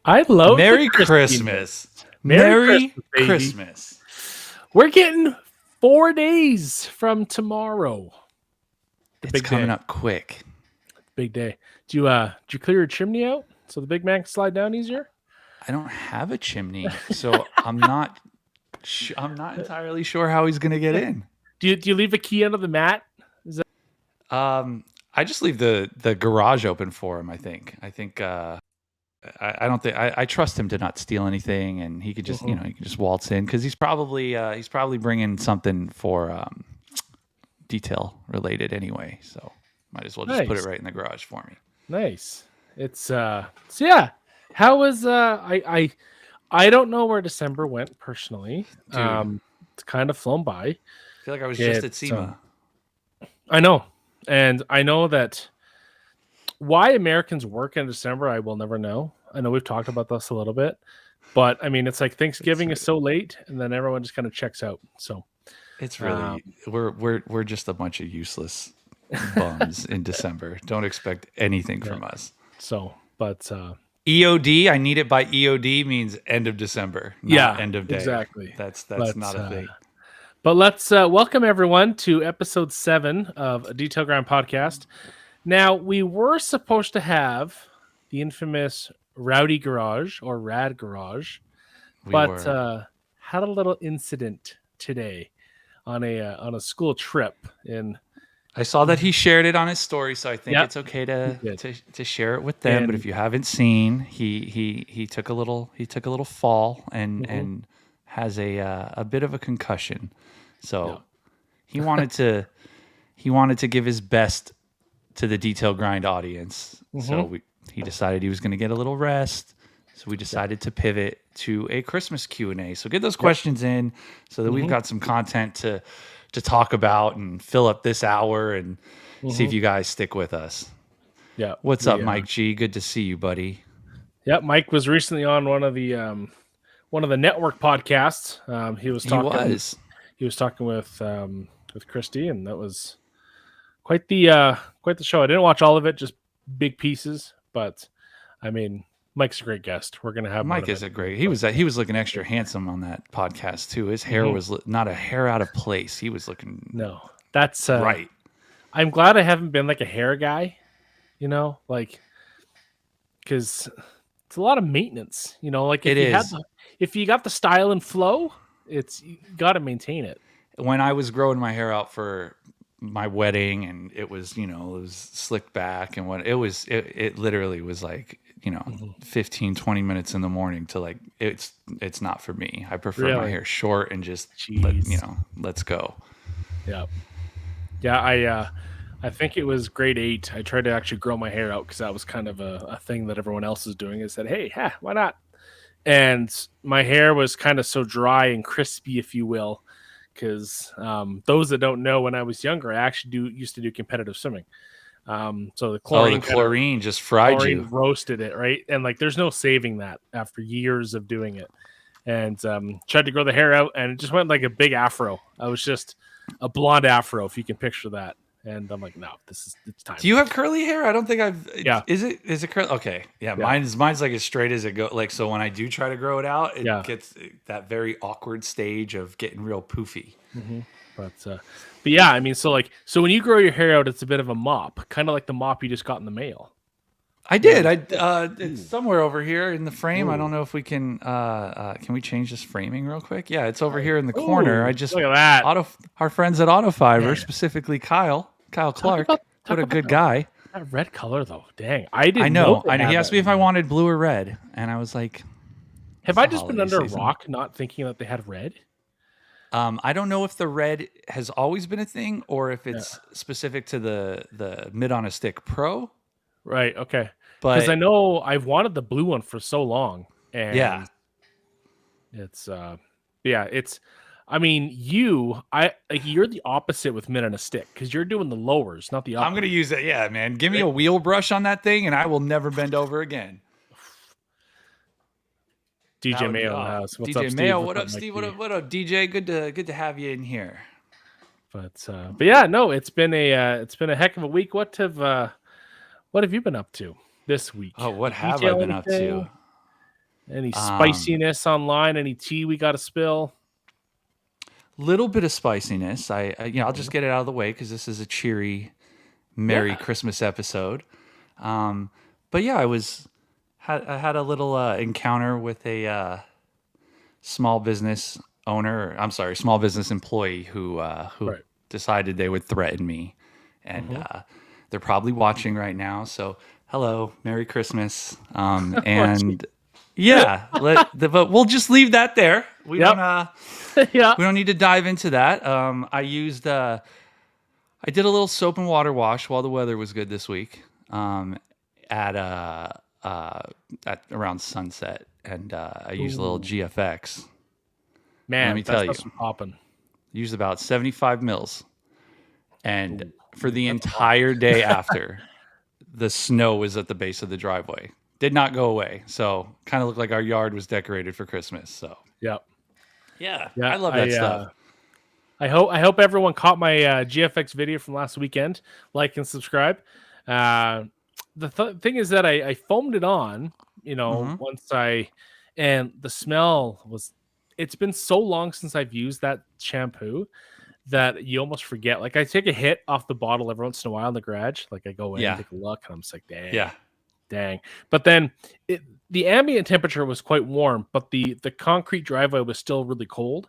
I love Merry the Christmas. Merry Merry Christmas, baby. Christmas. We're getting 4 days from tomorrow. The It's big coming day. up quick. Big day. Did you clear your chimney out so the big man can slide down easier? I don't have a chimney, so I'm not entirely sure how he's going to get in. Do you leave a key under the mat? I just leave the garage open for him. I think. I don't think I trust him to not steal anything, and he could just he can just waltz in because he's probably bringing something for detail related anyway. So might as well just put it right in the garage for me. Nice. It's so yeah. How was I don't know where December went personally. Dude. It's kind of flown by. I feel like I was just at SEMA. I know. And I know that why Americans work in December, I will never know. I know we've talked about this a little bit, but I mean, it's like Thanksgiving is so late, and then everyone just kind of checks out. So it's really we're just a bunch of useless bums in December. Don't expect anything from us. So, but EOD, I need it by EOD means end of December, not end of day. Exactly. That's not a thing. But let's welcome everyone to episode 7 of a Detail Grind podcast. Now, we were supposed to have the infamous Rowdy Garage or RAD Garage, but had a little incident today on a school trip. I saw that he shared it on his story, so I think it's okay to share it with them. But if you haven't seen, he took a little fall and has a bit of a concussion. So he wanted to give his best to the Detail Grind audience. So he decided he was going to get a little rest. So we decided to pivot to a Christmas Q&A. So get those questions in so that we've got some content to talk about and fill up this hour and see if you guys stick with us. Yeah. What's up, Mike G? Good to see you, buddy. Yeah, Mike was recently on one of the network podcasts. He was talking with Christy, and that was quite the show. I didn't watch all of it, just big pieces, but I mean, Mike's a great guest. We're gonna have Mike. He was looking extra handsome on that podcast too. His hair was not a hair out of place. He was looking that's right. I'm glad I haven't been like a hair guy, like because it's a lot of maintenance. Like if you got the style and flow, you got to maintain it. When I was growing my hair out for my wedding, and it was slicked back, and it literally was like 15 20 minutes in the morning to like it's not for me. I prefer my hair short and just let's go. I think it was grade 8. I tried to actually grow my hair out because that was kind of a thing that everyone else is doing. I said, hey, why not? And my hair was kind of so dry and crispy, if you will, because those that don't know, when I was younger, I actually used to do competitive swimming. So the chlorine just fried you, roasted it, right? And like, there's no saving that after years of doing it. And tried to grow the hair out, and it just went like a big afro. I was just a blonde afro, if you can picture that. And I'm like, no, it's time. Do you have curly hair? I don't think I've. Yeah. Is it curly? Okay. Yeah. Mine's like as straight as it goes. Like, so when I do try to grow it out, it gets that very awkward stage of getting real poofy. But yeah, I mean, so when you grow your hair out, it's a bit of a mop, kind of like the mop you just got in the mail. I did. It's somewhere over here in the frame. Ooh. I don't know if we can we change this framing real quick? Yeah, it's over here in the corner. I just look at that. Our friends at Autofiber, specifically Kyle Clark. What a good guy. That red color though. Dang. I know. He asked me if I wanted blue or red, and I was like, have I just been under a rock not thinking that they had red? I don't know if the red has always been a thing or if it's specific to the Mid on a Stick Pro. Right. Okay. Because I know I've wanted the blue one for so long, and it's I mean, you're the opposite with Mid on a Stick because you're doing the lowers, not the uppers. I'm gonna use it. Yeah, man. Give me a wheel brush on that thing, and I will never bend over again. DJ Mayo in the house. What's up, DJ Mayo? What up, Steve? What up, DJ? Good to have you in here. But yeah, no, it's been a heck of a week. What have you been up to this week? Oh, what have I been up to? Any spiciness online? Any tea we got to spill? Little bit of spiciness. I'll just get it out of the way because this is a cheery, Merry Christmas episode. But yeah, I had a little encounter with a small business small business employee who Right. decided they would threaten me, and they're probably watching right now. So hello, Merry Christmas, and yeah, but we'll just leave that there. We don't Yeah. we don't need to dive into that. I did a little soap and water wash while the weather was good this week, at around sunset, and I used a little GFX. Man, let me tell you, popping. Used about 75 mils, and for the entire day after, the snow was at the base of the driveway. Did not go away, so kind of looked like our yard was decorated for Christmas. So yeah, I love that stuff. I hope everyone caught my GFX video from last weekend. Like and subscribe. The thing is that I foamed it on, and the smell was. It's been so long since I've used that shampoo that you almost forget. Like I take a hit off the bottle every once in a while in the garage. Like I go in and take a look, and I'm just like, dang. But then the ambient temperature was quite warm, but the concrete driveway was still really cold.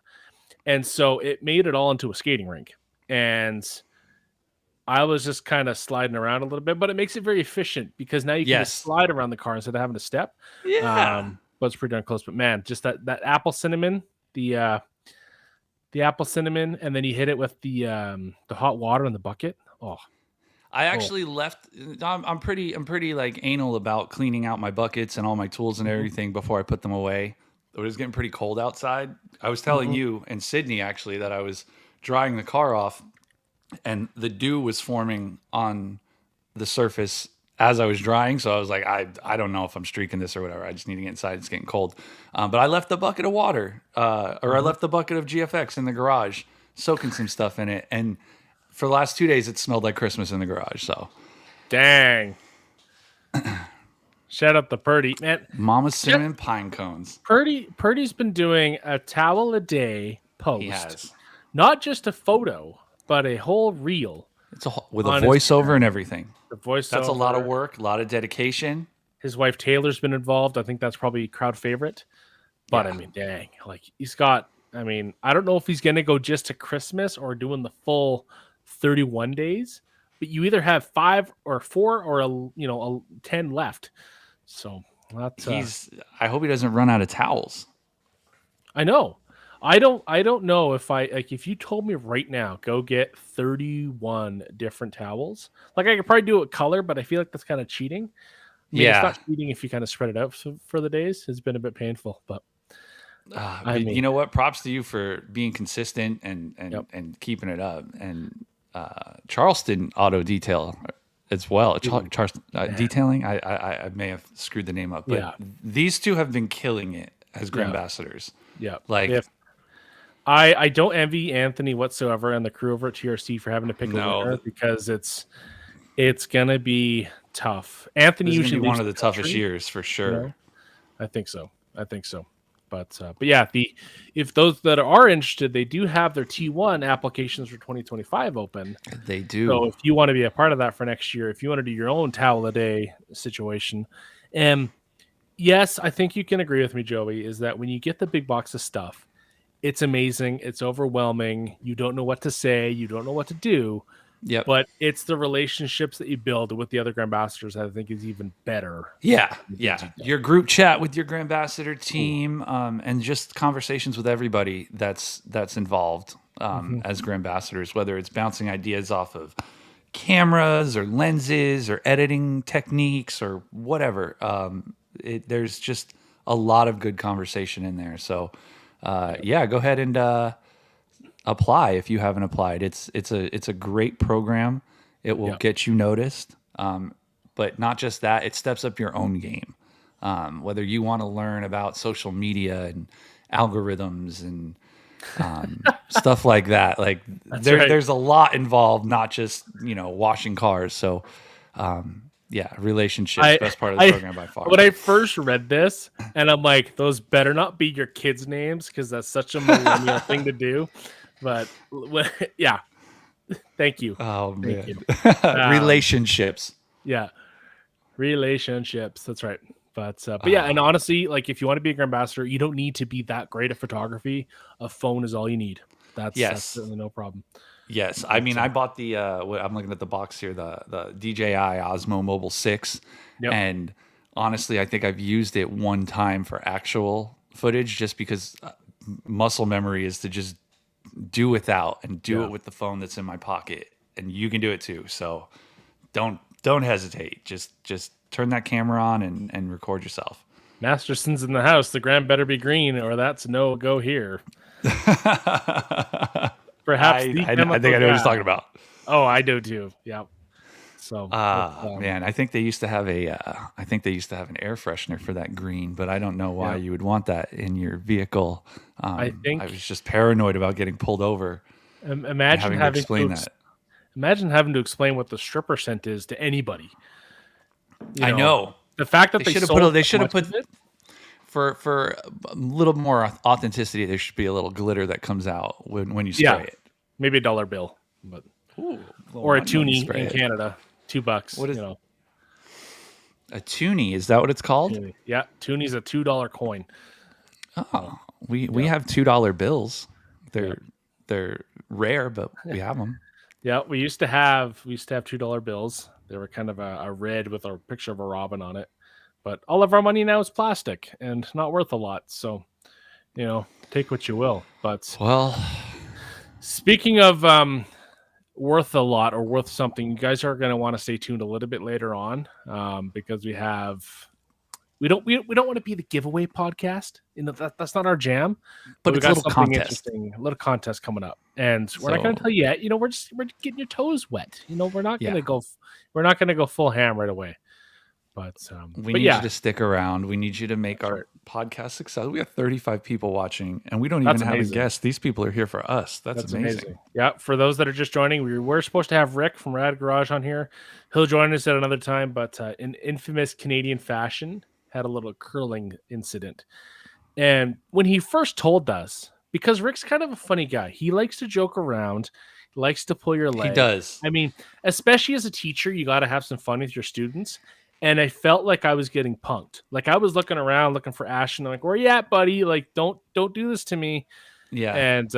And so it made it all into a skating rink. And I was just kind of sliding around a little bit, but it makes it very efficient because now you can just slide around the car instead of having to step. Yeah. But it's pretty darn close. But man, just that apple cinnamon, the apple cinnamon, and then you hit it with the hot water in the bucket. Oh, I actually left. I'm pretty like anal about cleaning out my buckets and all my tools and everything before I put them away. It was getting pretty cold outside. I was telling you and Sydney actually that I was drying the car off, and the dew was forming on the surface as I was drying. So I was like, I don't know if I'm streaking this or whatever. I just need to get inside. It's getting cold. But I left the bucket of water, I left the bucket of GFX in the garage, soaking some stuff in it. And for the last 2 days, it smelled like Christmas in the garage. So, dang. Shout out to Purdy, man. Mama's cinnamon pine cones. Purdy's been doing a towel a day post. He has. Not just a photo, but a whole reel. It's with a voiceover and everything. The voiceover. That's a lot of work, a lot of dedication. His wife Taylor's been involved. I think that's probably crowd favorite. But I mean, dang, like he's got. I mean, I don't know if he's gonna go just to Christmas or doing the full 31 days. But you either have 5 or 4 or 10 left. So that's. I hope he doesn't run out of towels. I know. I don't know if you told me right now, go get 31 different towels. Like I could probably do it color, but I feel like that's kind of cheating. I mean, it's not cheating if you kind of spread it out for the days. It's been a bit painful, but you know what? Props to you for being consistent and keeping it up. And Charleston Auto Detail as well. Detailing. I may have screwed the name up, but these two have been killing it as Grandambassadors. Yeah, like. I don't envy Anthony whatsoever and the crew over at TRC for having to pick a winner because it's gonna be tough. Anthony usually one of the toughest years for sure. I think so. But yeah, if those that are interested, they do have their T1 applications for 2025 open. They do. So if you want to be a part of that for next year, if you want to do your own towel a day situation, yes, I think you can agree with me, Joey, is that when you get the big box of stuff, it's amazing. It's overwhelming. You don't know what to say. You don't know what to do. Yeah. But it's the relationships that you build with the other Grandambassadors that I think is even better. Yeah. Your group chat with your Grandambassador team, and just conversations with everybody that's involved as Grandambassadors, whether it's bouncing ideas off of cameras or lenses or editing techniques or whatever. There's just a lot of good conversation in there. So, go ahead and apply if you haven't applied. It's a great program. It will get you noticed. But not just that, it steps up your own game. Whether you want to learn about social media and algorithms and stuff like that. Like there's a lot involved, not just, washing cars. So Yeah, relationships, best part of the program by far. When I first read this, and I'm like, those better not be your kids' names because that's such a millennial thing to do. But yeah, thank you. Oh Thank man, you. relationships. Yeah, relationships. That's right. But yeah, and honestly, like if you want to be a grand ambassador, you don't need to be that great at photography. A phone is all you need. That's certainly no problem. Yes, I mean, I bought the. I'm looking at the box here, the DJI Osmo Mobile 6, and honestly, I think I've used it one time for actual footage, just because muscle memory is to just do without and do it with the phone that's in my pocket, and you can do it too. So don't hesitate. Just turn that camera on and record yourself. Masterson's in the house. The gram better be green, or that's no go here. Perhaps I think I know what he's talking about. Oh, I do too. Yeah. So, man, I think they used to have an air freshener for that green, but I don't know why you would want that in your vehicle. I was just paranoid about getting pulled over. Imagine having to explain that. Imagine having to explain what the stripper scent is to anybody. I know. The fact that they should have put for a little more authenticity, there should be a little glitter that comes out when you spray it. Maybe $1 bill, but or a toonie in Canada, $2. What is a toonie? Is that what it's called? Toonie. Yeah, toonie's a $2 coin. Oh, we have $2 bills. They're rare, but we have them. Yeah, we used to have $2 bills. They were kind of a red with a picture of a robin on it. But all of our money now is plastic and not worth a lot. So, take what you will. But speaking of worth a lot or worth something, you guys are going to want to stay tuned a little bit later on because we don't want to be the giveaway podcast. That's not our jam. But we it's got a little something contest. interesting, a little contest coming up, and we're not going to tell you yet. We're getting your toes wet. We're not going to go full ham right away. But we need you to stick around. We need you to make our podcast successful. We have 35 people watching, and we don't even have a guest. These people are here for us. That's amazing. Yeah, for those that are just joining, we were supposed to have Rick from RAD Garage on here. He'll join us at another time, but in infamous Canadian fashion, had a little curling incident. And when he first told us, because Rick's kind of a funny guy, he likes to joke around, he likes to pull your leg. He does. I mean, especially as a teacher, you got to have some fun with your students. And I felt like I was getting punked. Like I was looking around, looking for Ashton. I'm like, where you at, buddy? Like, don't do this to me. Yeah. And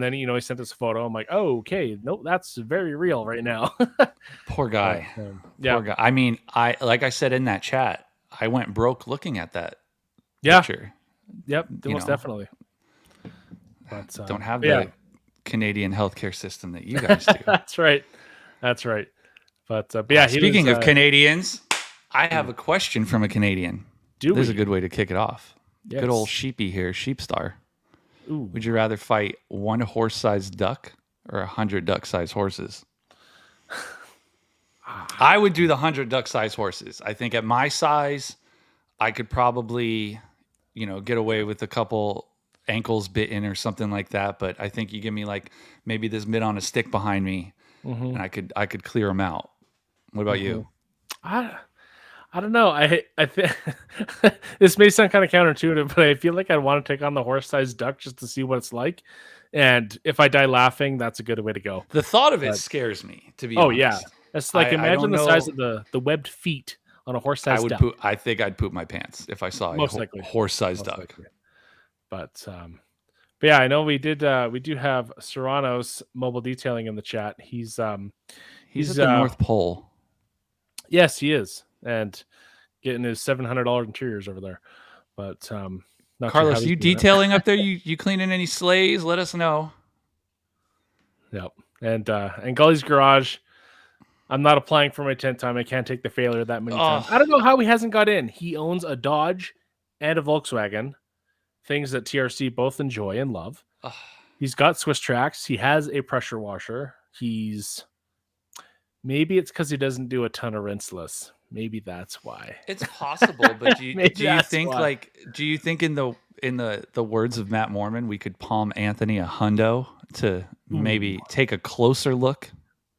then he sent us a photo. I'm like, oh, okay, nope, that's very real right now. Poor guy. Poor guy. I mean, like I said in that chat, I went broke looking at that picture. Yep, most definitely. But don't have the Canadian healthcare system that you guys do. That's right. But speaking of Canadians, I have a question from a Canadian. This is a good way to kick it off. Yes. Good old sheepy here, Sheepstar. Ooh. Would you rather fight one horse-sized duck or 100 duck-sized horses? I would do the 100 duck-sized horses. I think at my size, I could probably, get away with a couple ankles bitten or something like that. But I think you give me like maybe this mitt on a stick behind me, and I could clear them out. What about you? I don't know. I think this may sound kind of counterintuitive, but I feel like I'd want to take on the horse-sized duck just to see what it's like. And if I die laughing, that's a good way to go. The thought of it scares me, to be honest. Oh, yeah. That's like, imagine the size of the webbed feet on a horse-sized duck. I think I'd poop my pants if I saw a horse-sized duck. Likely. But yeah, I know we do have Serrano's Mobile Detailing in the chat. He's at the North Pole. Yes, he is. And getting his $700 interiors over there. But Carlos, you detailing up there? You cleaning any sleighs? Let us know. Yep. And Gully's Garage, I'm not applying for my 10th time. I can't take the failure that many times. I don't know how he hasn't got in. He owns a Dodge and a Volkswagen, things that TRC both enjoy and love. He's got Swiss tracks. He has a pressure washer. Maybe it's because he doesn't do a ton of rinseless. Maybe that's why. It's possible, but do you think in the words of Matt Mormon, we could palm Anthony a hundo to maybe take a closer look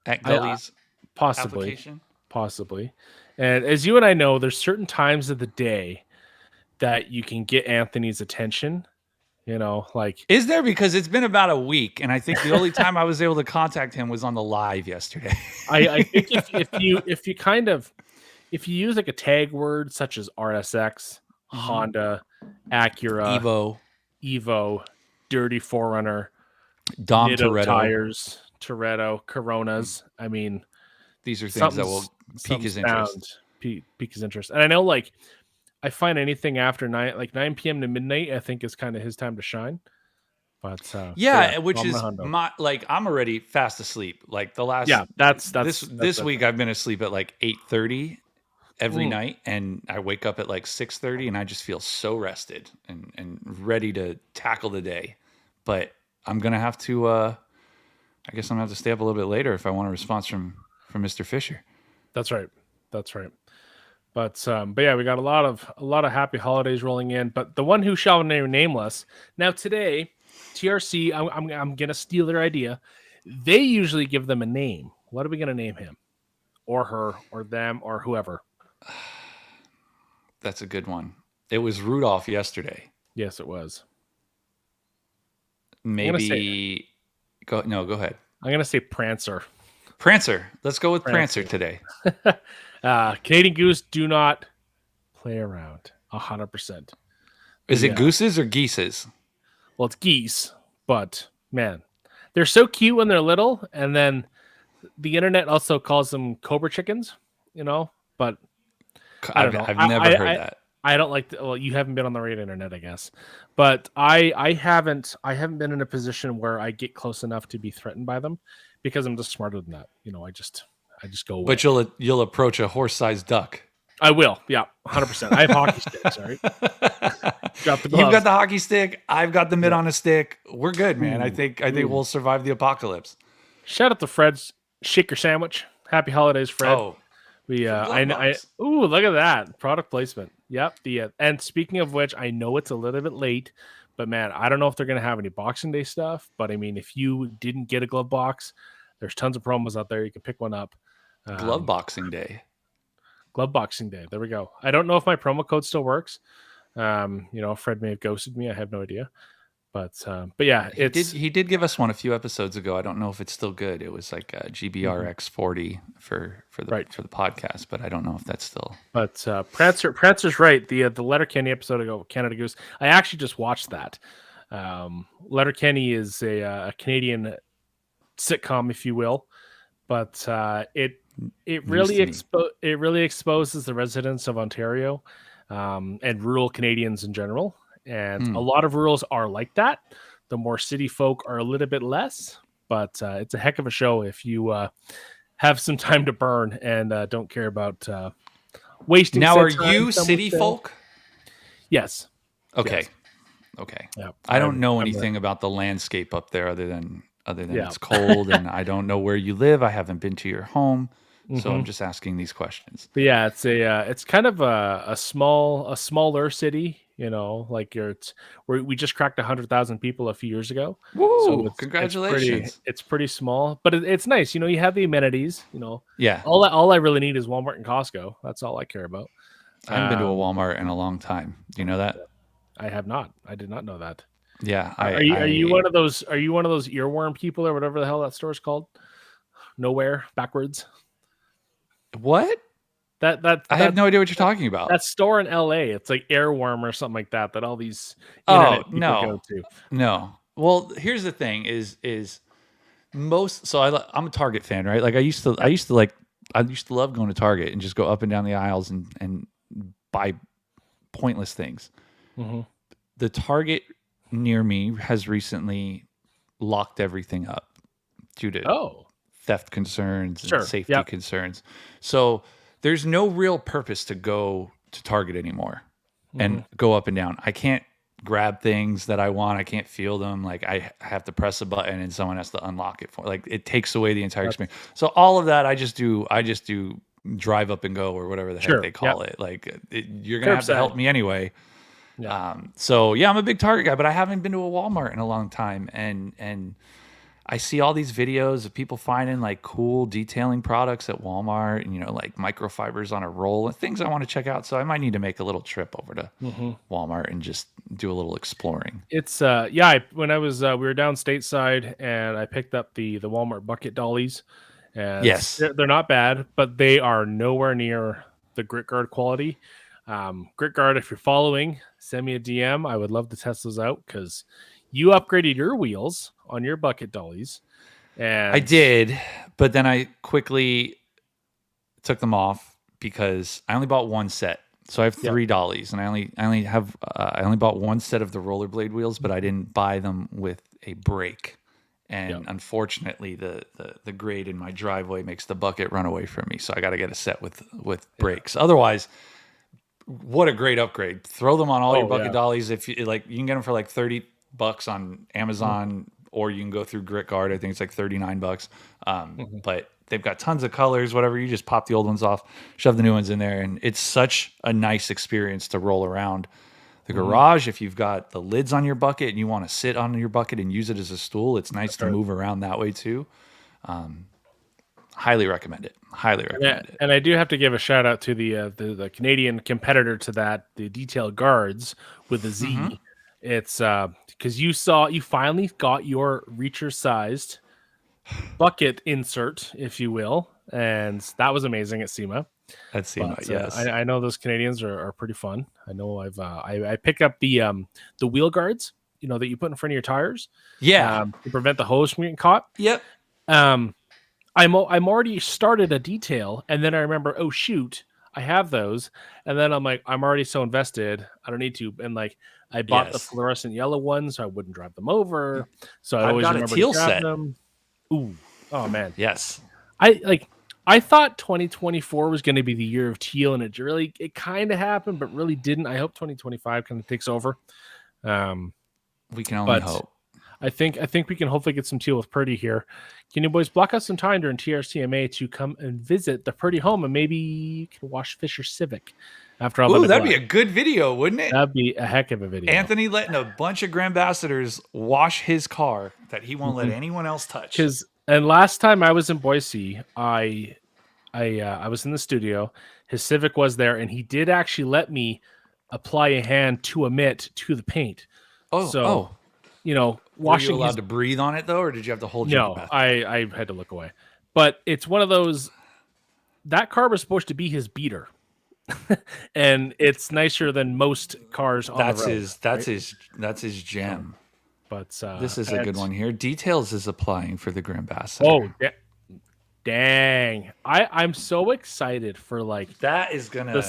at Gully's application? Possibly. And as you and I know, there's certain times of the day that you can get Anthony's attention. Like Is there? Because it's been about a week, and I think the only time I was able to contact him was on the live yesterday. I think if you use like a tag word such as RSX, Honda, Acura, Evo, Dirty Forerunner, Dom Nitto Toretto tires, Toretto, Coronas. I mean, these are things that will pique his interest. Pique his interest. And I know, like, I find anything after 9 p.m. to midnight, I think is kind of his time to shine. But which is I'm already fast asleep. Like the last that's this week I've been asleep at like 8:30 every night, and I wake up at like 6:30, and I just feel so rested and ready to tackle the day. But I'm gonna have to I guess I'm gonna have to stay up a little bit later if I want a response from Mr. Fisher. That's right. But yeah, we got a lot of happy holidays rolling in. But the one who shall remain nameless. Now today, TRC, I'm gonna steal their idea. They usually give them a name. What are we gonna name him, or her, or them, or whoever? That's a good one. It was Rudolph yesterday. Yes, it was. Maybe go ahead. I'm gonna say Prancer. Prancer. Let's go with Prancer today. Canadian Goose, do not play around. 100%. Is it gooses or geeses? Well, it's geese, but man, they're so cute when they're little, and then the internet also calls them cobra chickens. But I don't know. I've never heard that. I don't like. Well, you haven't been on the right internet, I guess. But I haven't been in a position where I get close enough to be threatened by them, because I'm just smarter than that. I just go away. But you'll approach a horse-sized duck. I will. Yeah, 100%. I have hockey sticks. All right. Drop the gloves. You've got the hockey stick. I've got the mitt on a stick. We're good, man. I think we'll survive the apocalypse. Shout out to Fred's Shaker Sandwich. Happy holidays, Fred. Oh, ooh, look at that product placement. Yep. And speaking of which, I know it's a little bit late, but man, I don't know if they're going to have any Boxing Day stuff. But I mean, if you didn't get a glove box, there's tons of promos out there. You can pick one up. Glove Boxing Day. Glove Boxing Day. There we go. I don't know if my promo code still works. Fred may have ghosted me. I have no idea. But yeah, he did give us one a few episodes ago. I don't know if it's still good. It was like a GBRX 40 for the podcast, but I don't know if that's still. But Prancer's right. The Letterkenny episode ago, Canada Goose. I actually just watched that. Letterkenny is a Canadian sitcom, if you will, but it really exposes the residents of Ontario and rural Canadians in general. And a lot of rurals are like that. The more city folk are a little bit less, but it's a heck of a show if you have some time to burn and don't care about wasting. Now, are you city folk? Yes. Okay. Yes. Okay. Yep. I don't know anything about the landscape up there other than it's cold, and I don't know where you live. I haven't been to your home. So I'm just asking these questions. But yeah, it's kind of a smaller city. Like we just cracked 100,000 people a few years ago. Woo! So congratulations! It's pretty small, but it's nice. You have the amenities. Yeah. All I really need is Walmart and Costco. That's all I care about. I haven't been to a Walmart in a long time. Do you know that? I have not. I did not know that. Yeah. Are you one of those? Are you one of those earworm people or whatever the hell that store's called? Nowhere backwards. What? That I have no idea what you're talking about. That store in LA, it's like Airworm or something like that. That all these internet people go to. No. Well, here's the thing: is most. So I'm a Target fan, right? Like I used to love going to Target and just go up and down the aisles and buy pointless things. Mm-hmm. The Target near me has recently locked everything up due to theft concerns and safety concerns. So there's no real purpose to go to Target anymore and go up and down. I can't grab things that I want. I can't feel them. Like I have to press a button and someone has to unlock it for. Like it takes away the entire experience. So all of that, I just do drive up and go or whatever the heck they call it. Like you're gonna have to help me anyway. Yeah. So yeah, I'm a big Target guy, but I haven't been to a Walmart in a long time, and I see all these videos of people finding like cool detailing products at Walmart and, like microfibers on a roll and things I want to check out. So I might need to make a little trip over to Walmart and just do a little exploring. It's when I was we were down stateside and I picked up the Walmart bucket dollies, and Yes. they're not bad, but they are nowhere near the Grit Guard quality. Grit Guard, if you're following, send me a DM. I would love to test those out because you upgraded your wheels on your bucket dollies. And I did, but then I quickly took them off because I only bought one set. So I have 3 dollies, and I only bought one set of the rollerblade wheels, but I didn't buy them with a brake. And unfortunately, the grade in my driveway makes the bucket run away from me. So I got to get a set with brakes. Otherwise, what a great upgrade! Throw them on all your bucket dollies. If you like, you can get them for like $30 on Amazon, or you can go through Grit Guard. I think it's like $39. But they've got tons of colors. Whatever, you just pop the old ones off, shove the new ones in there, and it's such a nice experience to roll around the garage. If you've got the lids on your bucket and you want to sit on your bucket and use it as a stool, it's nice to move around that way too. Highly recommend it. Highly recommend it. And I do have to give a shout out to the Canadian competitor to that, the Detail Guards with a Z. It's because you finally got your reacher sized bucket insert, if you will, and that was amazing at SEMA. At SEMA, yes. I know those Canadians are pretty fun. I know I pick up the wheel guards, that you put in front of your tires. Yeah, to prevent the hose from getting caught. Yep. I'm already started a detail, and then I remember, oh shoot, I have those, and then I'm like, I'm already so invested, I don't need to, and like I bought the fluorescent yellow ones so I wouldn't drive them over. So I always remember to grab them. Ooh, oh man, yes. I thought 2024 was going to be the year of teal, and it kind of happened, but really didn't. I hope 2025 kind of takes over. We can only hope. I think we can hopefully get some teal with Purdy here. Can you boys block out some time during TRCMA to come and visit the Purdy home, and maybe you can wash Fisher Civic after all? Ooh, that'd be a good video, wouldn't it? That'd be a heck of a video. Anthony letting a bunch of Grandambassadors wash his car that he won't let anyone else touch. And last time I was in Boise, I was in the studio. His Civic was there, and he did actually let me apply a hand to a mitt to the paint. Washing. Were you allowed to breathe on it though, or did you have to hold your breath? I had to look away. But it's one of those. That car was supposed to be his beater, and it's nicer than most cars on the road. That's his gem. But this is a good one here. Details is applying for the Grandambassador. Oh, dang! I'm so excited for that is gonna.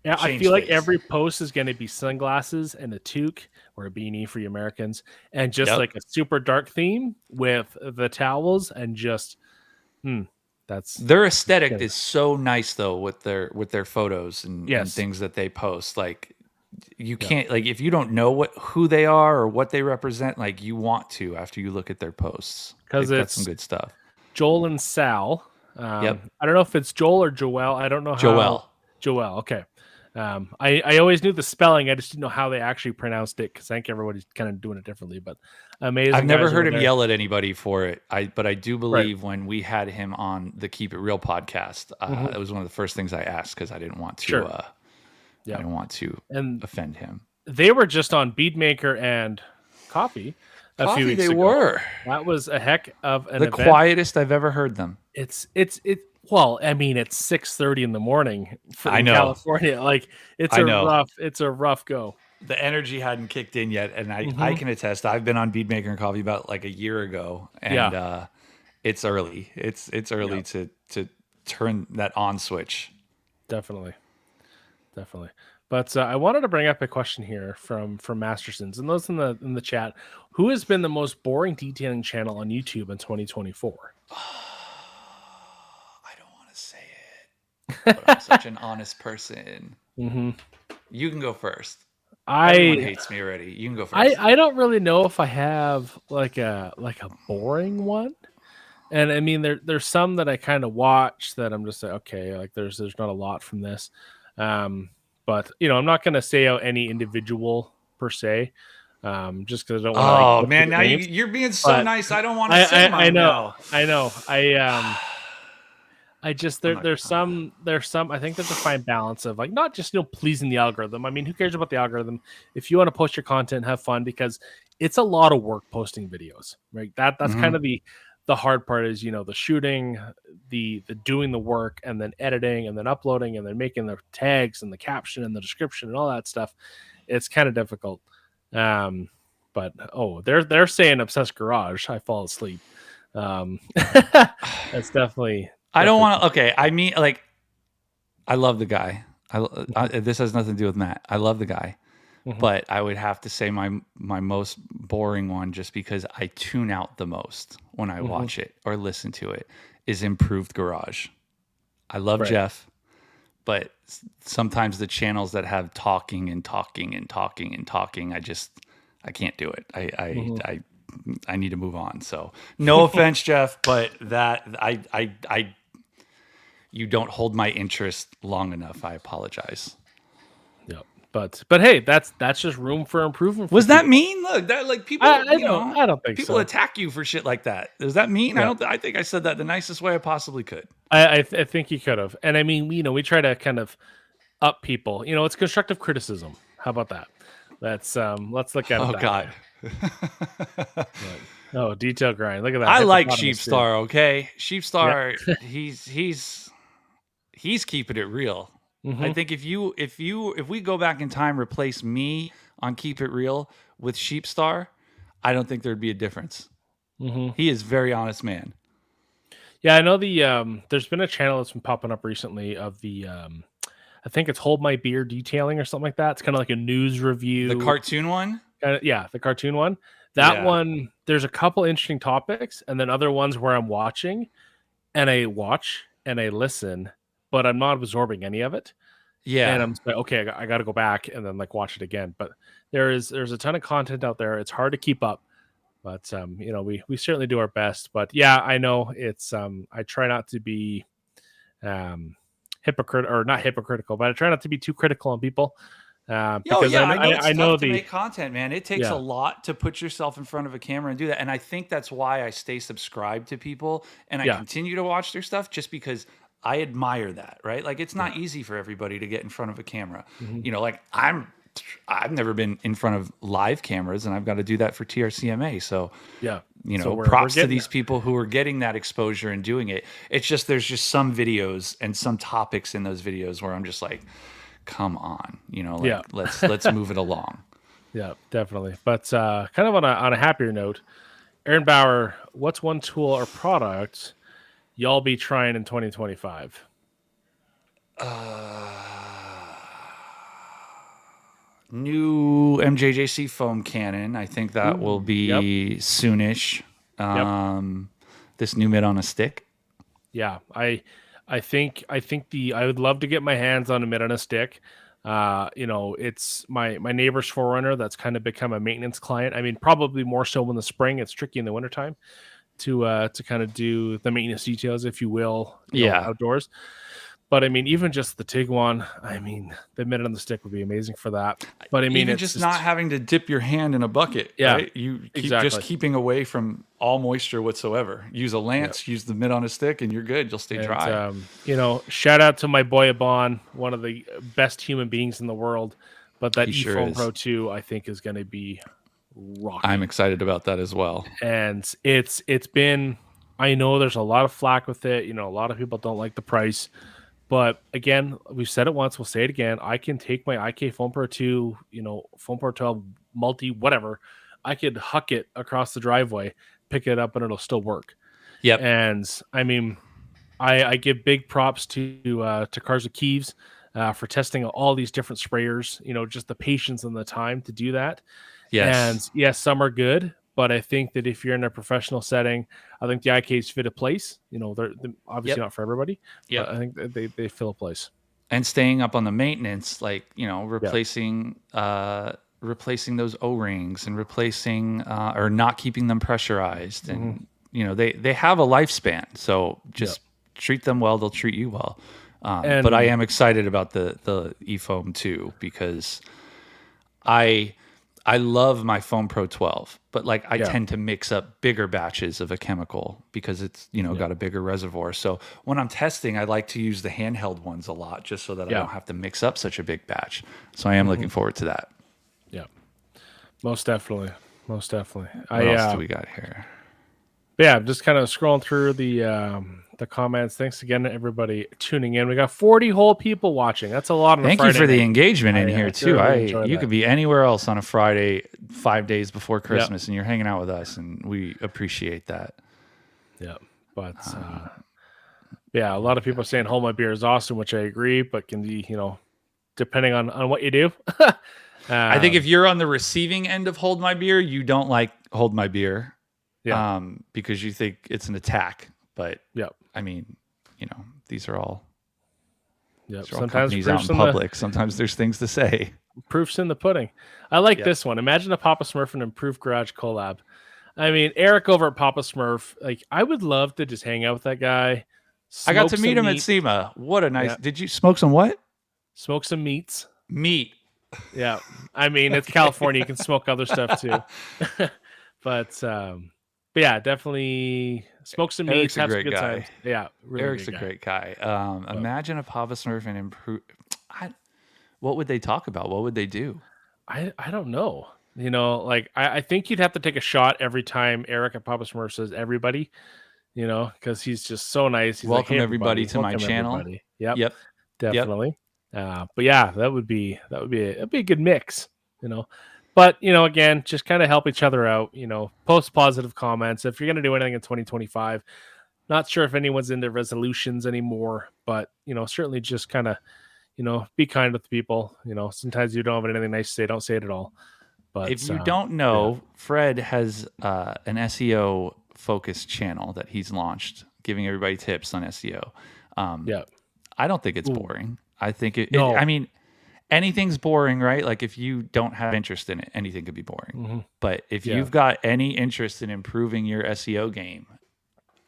I feel like every post is going to be sunglasses and a toque or a beanie for you Americans, and just like a super dark theme with the towels and just that's their aesthetic is so nice though with their photos and things that they post. Like you can't if you don't know who they are or what they represent, like you want to after you look at their posts because that's some good stuff. Joel and Sal. I don't know if it's Joel or Joel. I don't know how. Joel. Okay. I always knew the spelling. I just didn't know how they actually pronounced it because I think everybody's kind of doing it differently. But amazing. I've never heard him yell at anybody for it. But I do believe when we had him on the Keep It Real podcast, it was one of the first things I asked because I didn't want to. I didn't want to offend him. They were just on Beadmaker and Coffee a few weeks ago. That was a heck of an event. The quietest I've ever heard them. Well, I mean, it's 6:30 in the morning in California. Like it's a rough go. The energy hadn't kicked in yet, and I can attest. I've been on Beadmaker and Coffee about like a year ago, and it's early. It's early to turn that on switch. Definitely. But I wanted to bring up a question here from Mastersons and those in the chat. Who has been the most boring detailing channel on YouTube in 2024? But I'm such an honest person. You can go first. Everyone hates me already. You can go first. I don't really know if I have like a boring one. And I mean there's some that I kind of watch that I'm just like, okay, like there's not a lot from this. But I'm not gonna say out any individual per se. just because I don't want to like Oh go through man, the now names. you're being so But nice. I don't want to say I mine know, now. I know. I just there's some I think there's a fine balance of like not just pleasing the algorithm. I mean, who cares about the algorithm? If you want to post your content, have fun because it's a lot of work posting videos, right? That's kind of the hard part is the shooting, the doing the work, and then editing, and then uploading, and then making the tags and the caption and the description and all that stuff. It's kind of difficult. But they're saying obsessed garage. I fall asleep. That's definitely. I don't want to. Okay, I mean, like, I love the guy. This has nothing to do with Matt. I love the guy, but I would have to say my most boring one, just because I tune out the most when I watch it or listen to it, is Improved Garage. I love Jeff, but sometimes the channels that have talking and talking and talking and talking, I can't do it. I need to move on. So no offense, Jeff, but you don't hold my interest long enough. I apologize. Yep. But hey, that's just room for improvement. Was that mean? Look, that like people, I don't think people so. attack you for shit like that. Does that mean? Yeah. I think I said that the nicest way I possibly could. I think you could have. And I mean, we try to kind of up people. It's constructive criticism. How about that? Let's look at it. Oh that God. Oh, detail grind. Look at that. I like Sheepstar. Okay, Sheepstar. Yep. He's keeping it real. I think if we go back in time, replace me on Keep It Real with Sheepstar, I don't think there'd be a difference. He is a very honest man. Yeah, I know there's been a channel that's been popping up recently of the I think it's Hold My Beer Detailing or something like that. It's kind of like a news review. The cartoon one? Yeah, the cartoon one. That one, there's a couple interesting topics, and then other ones where I'm watching and I watch and I listen, but I'm not absorbing any of it. Yeah. And I'm just like, okay, I got to go back and then like watch it again. But there's a ton of content out there. It's hard to keep up. But we certainly do our best. But yeah, I know it's I try not to be not hypocritical, but I try not to be too critical on people. Because I know to make content, man. It takes a lot to put yourself in front of a camera and do that. And I think that's why I stay subscribed to people and I continue to watch their stuff, just because I admire that, right? Like, it's not easy for everybody to get in front of a camera. Like I've never been in front of live cameras, and I've got to do that for TRCMA. So props to these people who are getting that exposure and doing it. It's just there's just some videos and some topics in those videos where I'm just like, come on, let's move it along. Yeah, definitely. But kind of on a happier note, Aaron Bauer, what's one tool or product y'all be trying in 2025? New MJJC foam cannon. I think that will be soonish. This new mitt on a stick. Yeah, I think I would love to get my hands on a mitt on a stick. It's my neighbor's 4Runner that's kind of become a maintenance client. I mean, probably more so in the spring. It's tricky in the wintertime to kind of do the maintenance details, if you will, outdoors. But I mean, even just the TIG one, I mean, the mitt on the stick would be amazing for that. But I mean, even just not having to dip your hand in a bucket. Yeah, right? You keep just keeping away from all moisture whatsoever. Use a lance, use the mitt on a stick, and you're good. You'll stay dry. Shout out to my boy Abon, one of the best human beings in the world. But that eFoam Pro 2, I think, is going to be rocking. I'm excited about that as well. And it's been, I know there's a lot of flack with it. A lot of people don't like the price. But again, we've said it once, we'll say it again. I can take my IK Foam Pro 2, Foam Pro 12 multi, whatever. I could huck it across the driveway, pick it up, and it'll still work. Yep. And I mean, I give big props to Cars Keeves for testing all these different sprayers. Just the patience and the time to do that. Yes. And yes, some are good. But I think that if you're in a professional setting, I think the IKs fit a place. They're obviously not for everybody. Yeah, I think they fill a place. And staying up on the maintenance, like replacing those O-rings and replacing or not keeping them pressurized, and they have a lifespan. So just treat them well; they'll treat you well. But I am excited about the eFoam too, because I I love my Foam Pro 12, but like I Yeah. tend to mix up bigger batches of a chemical because it's, got a bigger reservoir. So when I'm testing, I like to use the handheld ones a lot just so that I Yeah. don't have to mix up such a big batch. So I am looking forward to that. Yeah. Most definitely. Most definitely. What else do we got here? Yeah, just kind of scrolling through the comments. Thanks again to everybody tuning in. We got 40 whole people watching. That's a lot on a Thank Friday you for the night. engagement in here too. Really enjoy You that. could be anywhere else on a Friday, 5 days before Christmas, and you're hanging out with us, and we appreciate that. Yeah, but yeah, a lot of people are saying hold my beer is awesome, which I agree, but can be depending on what you do. I think if you're on the receiving end of hold my beer, you don't like hold my beer. Yeah. Because you think it's an attack. But yeah, I mean, these are all, sometimes companies out in public. Sometimes there's things to say. Proof's in the pudding. I like this one. Imagine a Papa Smurf and Improved Garage collab. I mean, Eric over at Papa Smurf, like I would love to just hang out with that guy. I got to meet him at SEMA. What a nice. Yeah. Did you smoke some what? Smoke some meats. Meat. Yeah. I mean, it's California. You can smoke other stuff too. But yeah, definitely smoke some meats, have some good times. Yeah, really Eric's a great guy. Imagine a Papa Smurf and Improve. What would they talk about? What would they do? I don't know. Like I think you'd have to take a shot every time Eric at Papa Smurf says everybody, because he's just so nice. He's welcome like, hey, everybody to my channel. Everybody. Yep. Definitely. But yeah, that would be a good mix, But again, just kind of help each other out. Post positive comments. If you're gonna do anything in 2025, not sure if anyone's into resolutions anymore, but certainly just kind of be kind with people. Sometimes you don't have anything nice to say, don't say it at all. But if you don't know, Fred has an SEO focused channel that he's launched, giving everybody tips on SEO. I don't think it's boring. I think I mean, anything's boring, right? Like if you don't have interest in it, anything could be boring. But if you've got any interest in improving your SEO game,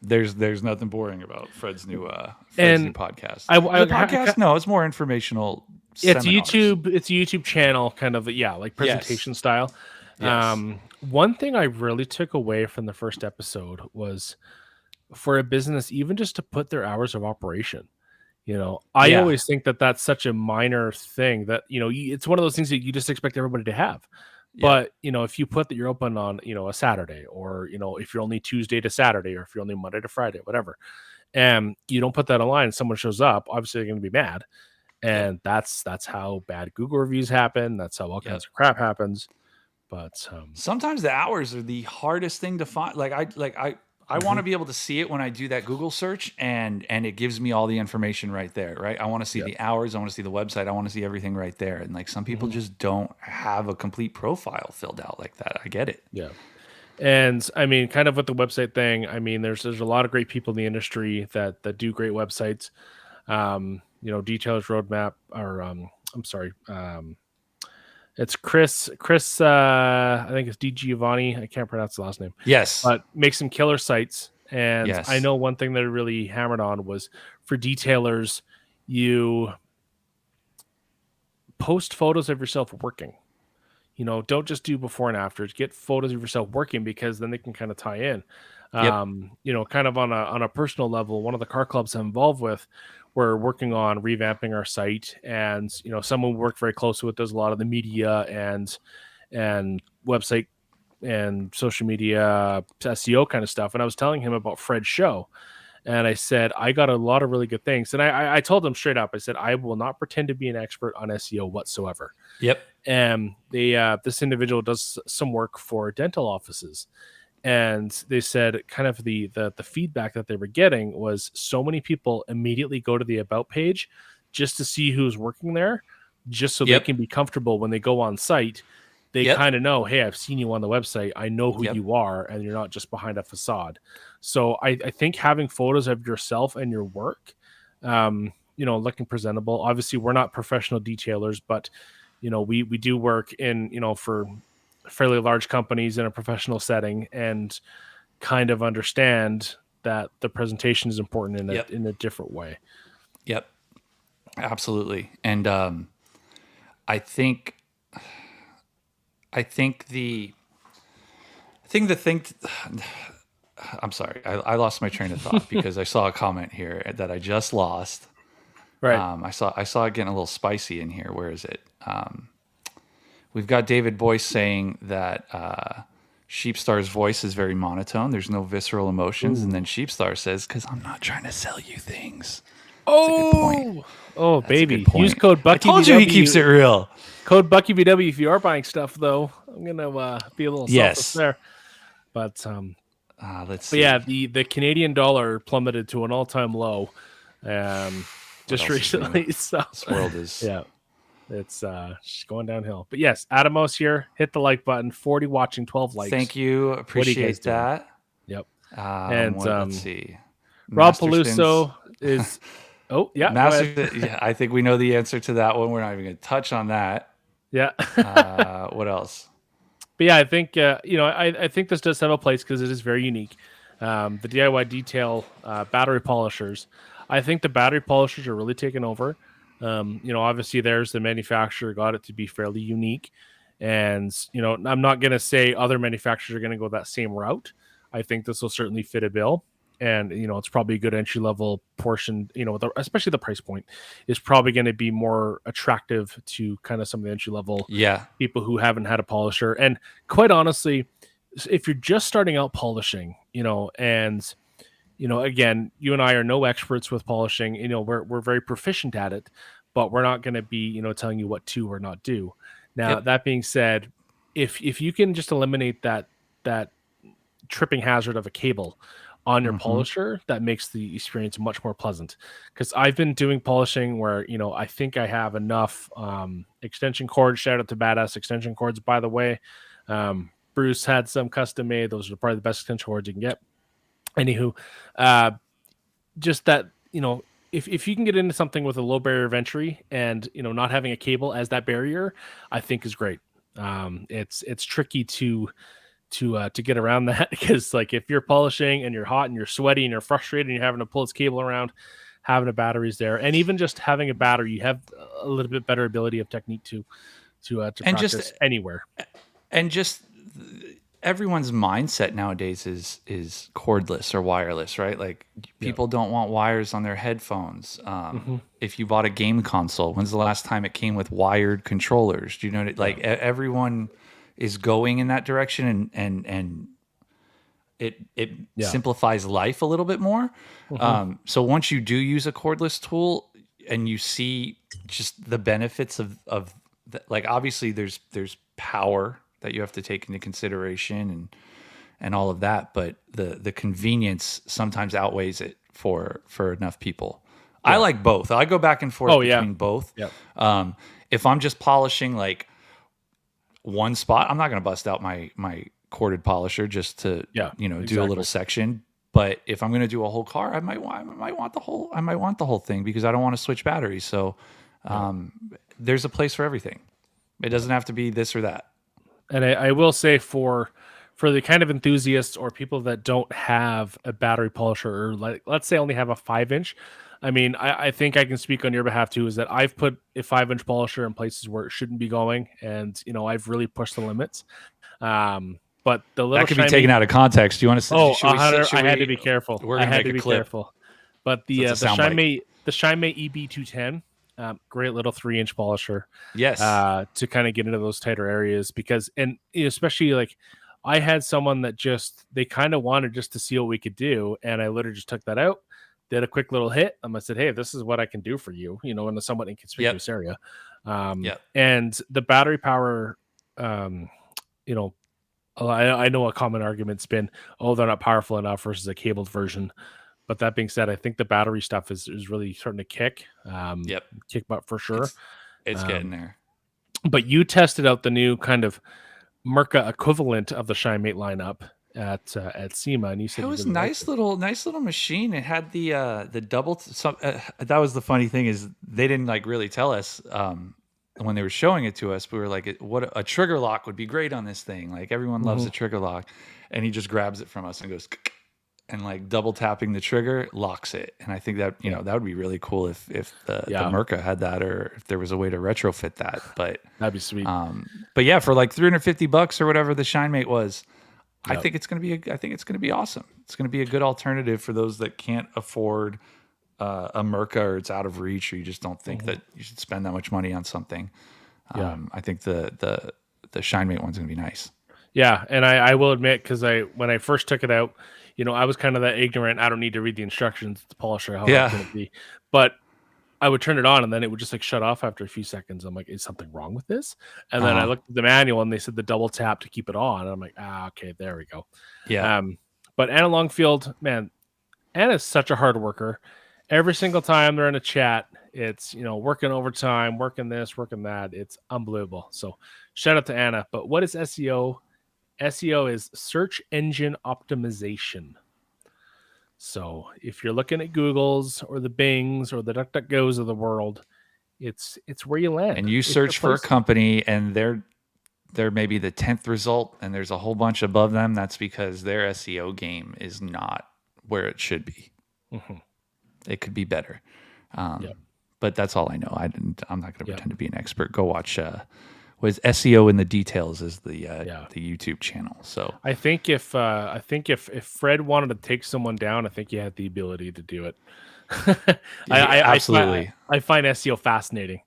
there's nothing boring about Fred's new podcast. No, it's more informational. It's seminars. It's a YouTube channel, kind of like presentation style. Yes. One thing I really took away from the first episode was for a business, even just to put their hours of operation. I always think that that's such a minor thing that it's one of those things that you just expect everybody to have. But if you put that you're open on a Saturday, or if you're only Tuesday to Saturday, or if you're only Monday to Friday, whatever, and you don't put that online and someone shows up, obviously they're going to be mad. And that's how bad Google reviews happen. That's how all kinds of crap happens. But sometimes the hours are the hardest thing to find. I want to be able to see it when I do that Google search, and it gives me all the information right there, right? I want to see the hours. I want to see the website. I want to see everything right there. And like some people just don't have a complete profile filled out like that. I get it. Yeah. And I mean, kind of with the website thing, I mean, there's a lot of great people in the industry that do great websites. Detailers Roadmap, or I'm sorry, it's Chris. I think it's D Giovanni. I can't pronounce the last name. Yes, but makes some killer sites. And I know one thing that I really hammered on was for detailers, you post photos of yourself working. Don't just do before and afters. Get photos of yourself working, because then they can kind of tie in. Kind of on a personal level, one of the car clubs I'm involved with, we're working on revamping our site, and someone we work very closely with does a lot of the media and website and social media SEO kind of stuff. And I was telling him about Fred's show, and I said I got a lot of really good things. And I told him straight up, I said I will not pretend to be an expert on SEO whatsoever. Yep. And this individual does some work for dental offices. And they said kind of the feedback that they were getting was so many people immediately go to the about page just to see who's working there, just so they can be comfortable when they go on site. They kind of know, hey, I've seen you on the website. I know who you are, and you're not just behind a facade. So I think having photos of yourself and your work, looking presentable. Obviously, we're not professional detailers, but we do work in for fairly large companies in a professional setting, and kind of understand that the presentation is important in a different way. Yep, absolutely. And I think I think the thing. I'm sorry, I lost my train of thought because I saw a comment here that I just lost. Right. I saw it getting a little spicy in here. Where is it? We've got David Boyce saying that Sheepstar's voice is very monotone. There's no visceral emotions. And then Sheepstar says, "Because I'm not trying to sell you things." That's a good point. Oh, That's a good baby. point. Use code I told you he keeps it real. Code BuckyVW if you are buying stuff, though. I'm gonna be a little selfish there. But let's see. But yeah, the Canadian dollar plummeted to an all-time low just recently. So this world is it's just going downhill. But yes, Adamos here. Hit the like button. 40 watching, 12 likes. Thank you. Appreciate that. Yep. And let's see. Rob Peluso is. Oh yeah. Yeah, I think we know the answer to that one. We're not even going to touch on that. Yeah. What else? But yeah, I think I think this does have a place because it is very unique. The DIY detail battery polishers. I think the battery polishers are really taking over. Obviously there's the manufacturer got it to be fairly unique, and I'm not going to say other manufacturers are going to go that same route. I think this will certainly fit a bill. And, it's probably a good entry level portion, especially the price point is probably going to be more attractive to kind of some of the entry level people who haven't had a polisher. And quite honestly, if you're just starting out polishing, again, you and I are no experts with polishing, we're very proficient at it, but we're not going to be, telling you what to or not do. Now, that being said, if you can just eliminate that tripping hazard of a cable on your polisher, that makes the experience much more pleasant. Because I've been doing polishing where I think I have enough extension cords. Shout out to Badass Extension Cords, by the way. Bruce had some custom made. Those are probably the best extension cords you can get. Anywho, just that if you can get into something with a low barrier of entry and not having a cable as that barrier, I think is great. It's tricky to get around that because if you're polishing and you're hot and you're sweaty and you're frustrated and you're having to pull its cable around, having a battery's there, and even just having a battery, you have a little bit better ability of technique to practice just anywhere. And just everyone's mindset nowadays is cordless or wireless, right? Like people don't want wires on their headphones. If you bought a game console, when's the last time it came with wired controllers? Do you know? Everyone is going in that direction, and it simplifies life a little bit more. So once you do use a cordless tool and you see just the benefits of obviously there's power that you have to take into consideration and all of that, but the convenience sometimes outweighs it for enough people. I like both. I go back and forth between both. If I'm just polishing one spot, I'm not going to bust out my corded polisher just to do a little section. But if I'm going to do a whole car, I might want the whole thing because I don't want to switch batteries. So there's a place for everything. It doesn't have to be this or that. And I will say for the kind of enthusiasts or people that don't have a battery polisher, or let's say only have a 5-inch. I mean, I think I can speak on your behalf too, is that I've put a 5-inch polisher in places where it shouldn't be going. And, I've really pushed the limits. But the little that could be taken out of context. Do you want to? I had to be careful. We're going to be careful. But the Shimei EB210, great little 3-inch polisher. Yes. To kind of get into those tighter areas because, and especially I had someone that they kind of wanted just to see what we could do. And I literally just took that out, did a quick little hit. I said, hey, this is what I can do for you, in a somewhat inconspicuous area. And the battery power, I know a common argument's been, they're not powerful enough versus a cabled version. But that being said, I think the battery stuff is really starting to kick. Kick butt for sure. It's getting there. But you tested out the new kind of Merca equivalent of the ShineMate lineup at SEMA, and you said it was nice little machine. It had the double. That was the funny thing is they didn't really tell us when they were showing it to us. We were like, what a trigger lock would be great on this thing. Everyone loves a trigger lock, and he just grabs it from us and goes. and like double tapping the trigger locks it. And I think that, you know, that would be really cool if the Mirka had that, or if there was a way to retrofit that. But that'd be sweet. But yeah, for like $350 or whatever the ShineMate was, I think it's gonna be awesome. It's gonna be a good alternative for those that can't afford a Mirka, or it's out of reach, or you just don't think that you should spend that much money on something. I think the ShineMate one's gonna be nice. Yeah, and I will admit, because when I first took it out, you know, I was kind of that ignorant. I don't need to read the instructions. It's polisher. How hard can it be? But I would turn it on, and then it would just like shut off after a few seconds. I'm like, is something wrong with this? And then I looked at the manual, and they said the double tap to keep it on. And I'm like, okay, there we go. Yeah. But Anna Longfield, man, Anna's such a hard worker. Every single time they're in a chat, it's, you know, working overtime, working this, working that. It's unbelievable. So shout out to Anna. But what is SEO? SEO is search engine optimization. So if you're looking at Google's or the Bings or the DuckDuckGo's of the world, it's where you land. And you search for a company, and they're maybe the 10th result, and there's a whole bunch above them. That's because their SEO game is not where it should be. It could be better. But that's all I know. I'm not going to pretend to be an expert. Go watch was SEO in the Details is the YouTube channel. So I think if Fred wanted to take someone down, I think he had the ability to do it. Absolutely. I find SEO fascinating,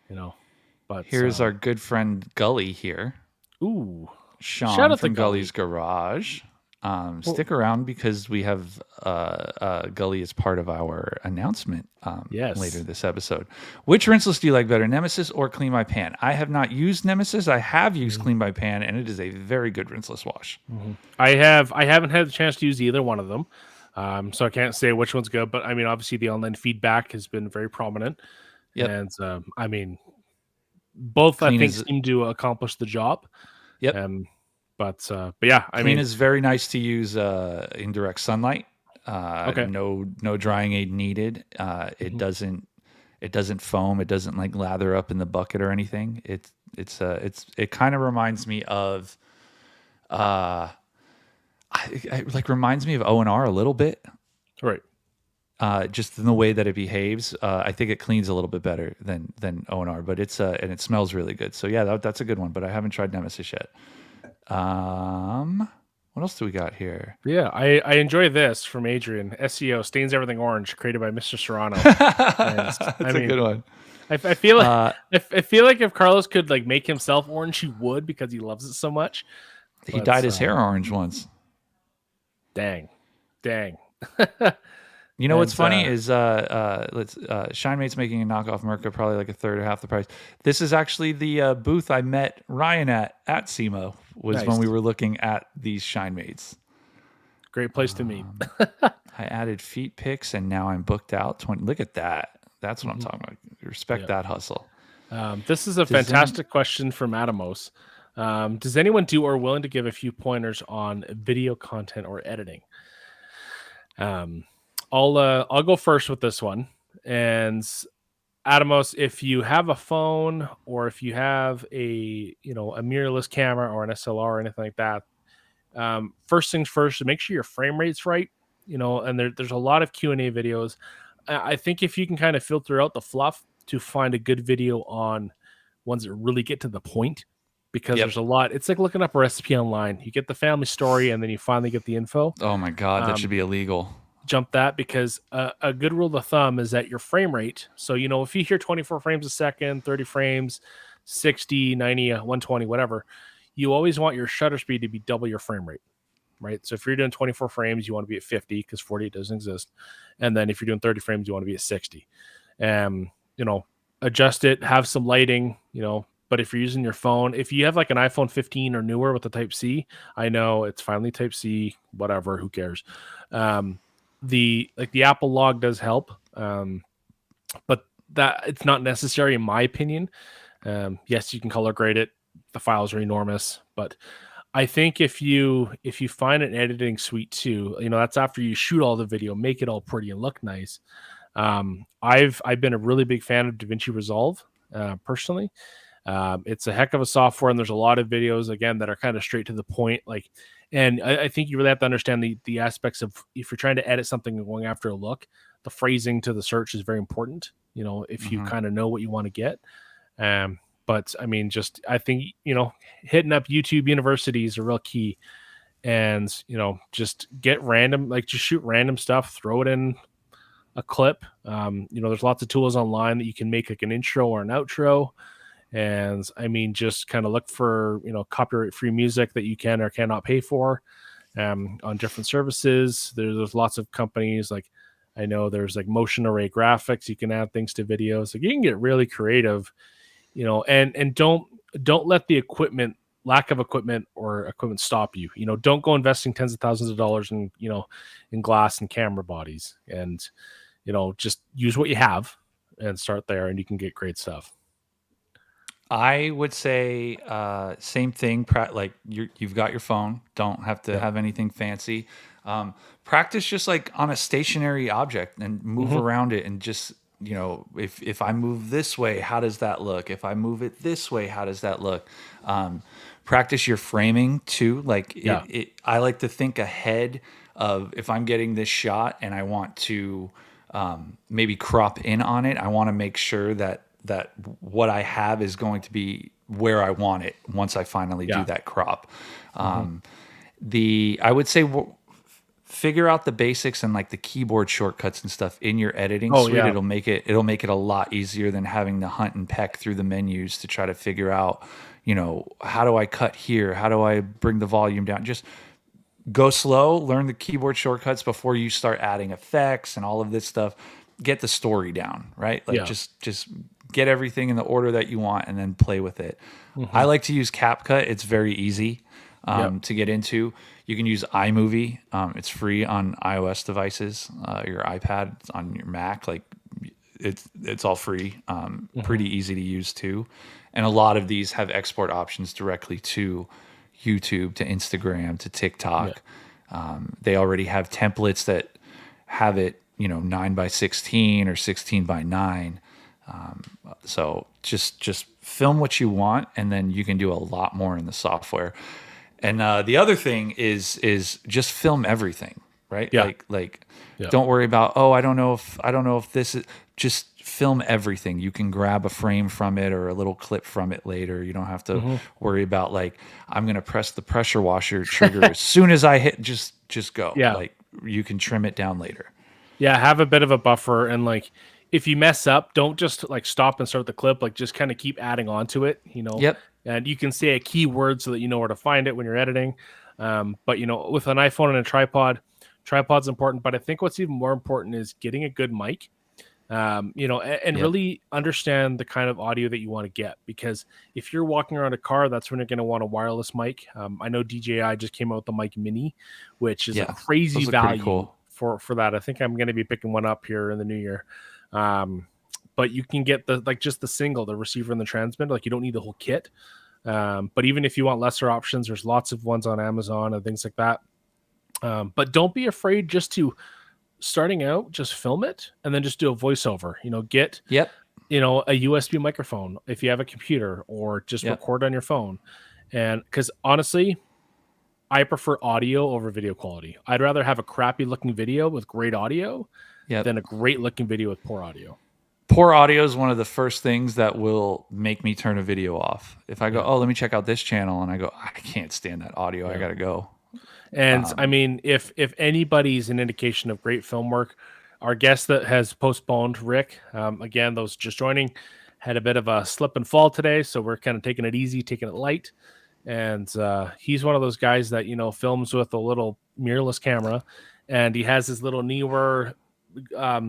you know. But here's our good friend Gully here. Ooh, Sean shout out from Gully's Garage. Stick around, because we have Gully as part of our announcement later this episode. Which rinseless do you like better, Nemesis or Clean My Pan? I have not used Nemesis. I have used Clean My Pan, and it is a very good rinseless wash. I haven't had the chance to use either one of them, so I can't say which one's good. But I mean, obviously the online feedback has been very prominent, and I mean, both Clean I think seem to accomplish the job. But yeah, I mean, is very nice to use in direct sunlight. No drying aid needed. It doesn't foam. It doesn't like lather up in the bucket or anything. It kind of reminds me of it reminds me of O&R a little bit. Right. Just in the way that it behaves. I think it cleans a little bit better than O&R, but it's and it smells really good. So yeah, that's a good one, but I haven't tried Nemesis yet. What else do we got here? Yeah, I enjoy this from Adrian. SEO stains everything orange, created by Mr. Serrano. That's a good one. I feel like I feel like if Carlos could like make himself orange, he would, because he loves it so much. He dyed his hair orange once. Dang. You know what's funny is ShineMate's making a knockoff Mirka, probably like a third or half the price. This is actually the booth I met Ryan at SEMA, was when we were looking at these ShineMates. Great place to meet. I added feet pics, and now I'm booked out. 20. Look at that. That's what I'm talking about. Respect that hustle. This is a fantastic question from Adamos. Does anyone do or willing to give a few pointers on video content or editing? I'll go first with this one. And Adamos, if you have a phone, or if you have a mirrorless camera or an SLR or anything like that, first things first, make sure your frame rate's right. And there's a lot of Q&A videos. I think if you can kind of filter out the fluff to find a good video on ones that really get to the point, because there's a lot. It's like looking up a recipe online. You get the family story, and then you finally get the info. Oh my God, that should be illegal. Jump that, because a good rule of thumb is that your frame rate. So, if you hear 24 frames a second, 30 frames, 60, 90, 120, whatever, you always want your shutter speed to be double your frame rate, right? So if you're doing 24 frames, you want to be at 50, because 48 doesn't exist. And then if you're doing 30 frames, you want to be at 60. Adjust it, have some lighting, but if you're using your phone, if you have like an iPhone 15 or newer with the Type-C, I know it's finally Type-C, whatever, who cares? The Apple log does help, but that it's not necessary in my opinion. Yes, you can color grade it. The files are enormous, but I think if you find an editing suite too, that's after you shoot all the video, make it all pretty and look nice. I've been a really big fan of DaVinci Resolve personally. It's a heck of a software, and there's a lot of videos again that are kind of straight to the point. Like, and I think you really have to understand the aspects of if you're trying to edit something and going after a look, the phrasing to the search is very important. If you kind of know what you want to get. But I mean, just I think hitting up YouTube University is a real key, and just get random, like just shoot random stuff, throw it in a clip. There's lots of tools online that you can make like an intro or an outro. And I mean, just kind of look for, copyright free music that you can or cannot pay for on different services. There's lots of companies, like I know there's like motion array graphics. You can add things to videos. Like you can get really creative, and don't let the lack of equipment or equipment stop you. Don't go investing tens of thousands of dollars in glass and camera bodies, and, just use what you have and start there, and you can get great stuff. I would say same thing. Like you've got your phone. Don't have to have anything fancy. Practice just like on a stationary object and move around it, and just if I move this way, how does that look? If I move it this way, how does that look? Practice your framing too. Like I like to think ahead of if I'm getting this shot and I want to maybe crop in on it. I want to make sure that what I have is going to be where I want it once I finally do that crop. I would say figure out the basics and like the keyboard shortcuts and stuff in your editing suite. Yeah. It'll make it a lot easier than having to hunt and peck through the menus to try to figure out, how do I cut here? How do I bring the volume down? Just go slow, learn the keyboard shortcuts before you start adding effects and all of this stuff. Get the story down, right? Like just get everything in the order that you want and then play with it. I like to use CapCut. It's very easy to get into. You can use iMovie. It's free on iOS devices, your iPad, on your Mac. Like it's all free. Pretty easy to use too. And a lot of these have export options directly to YouTube, to Instagram, to TikTok. They already have templates that have it 9:16 or 16:9. So just film what you want, and then you can do a lot more in the software. And the other thing is just film everything, right? Yeah. Like don't worry about, I don't know if this is, just film everything. You can grab a frame from it or a little clip from it later. You don't have to worry about like, I'm going to press the pressure washer trigger as soon as I hit, just go. Yeah. Like you can trim it down later. Yeah. Have a bit of a buffer, and like, if you mess up, don't just like stop and start the clip. Like just kind of keep adding on to it, Yep. And you can say a keyword so that you know where to find it when you're editing. But with an iPhone and a tripod's important. But I think what's even more important is getting a good mic. Really understand the kind of audio that you want to get, because if you're walking around a car, that's when you're going to want a wireless mic. I know DJI just came out with the Mic Mini, which is a crazy value for that. I think I'm going to be picking one up here in the new year. But you can get just the single, the receiver and the transmitter. Like you don't need the whole kit. But even if you want lesser options, there's lots of ones on Amazon and things like that. But don't be afraid just to, starting out, just film it and then just do a voiceover. Get a USB microphone if you have a computer, or just record on your phone. And because honestly, I prefer audio over video quality. I'd rather have a crappy looking video with great audio than a great looking video with poor audio. Poor audio is one of the first things that will make me turn a video off. If I go, let me check out this channel, and I go, I can't stand that audio. I got to go. And I mean, if anybody's an indication of great film work, our guest that has postponed, Rick, again, those just joining, had a bit of a slip and fall today. So we're kind of taking it easy, taking it light. And he's one of those guys that, films with a little mirrorless camera, and he has his little Neewer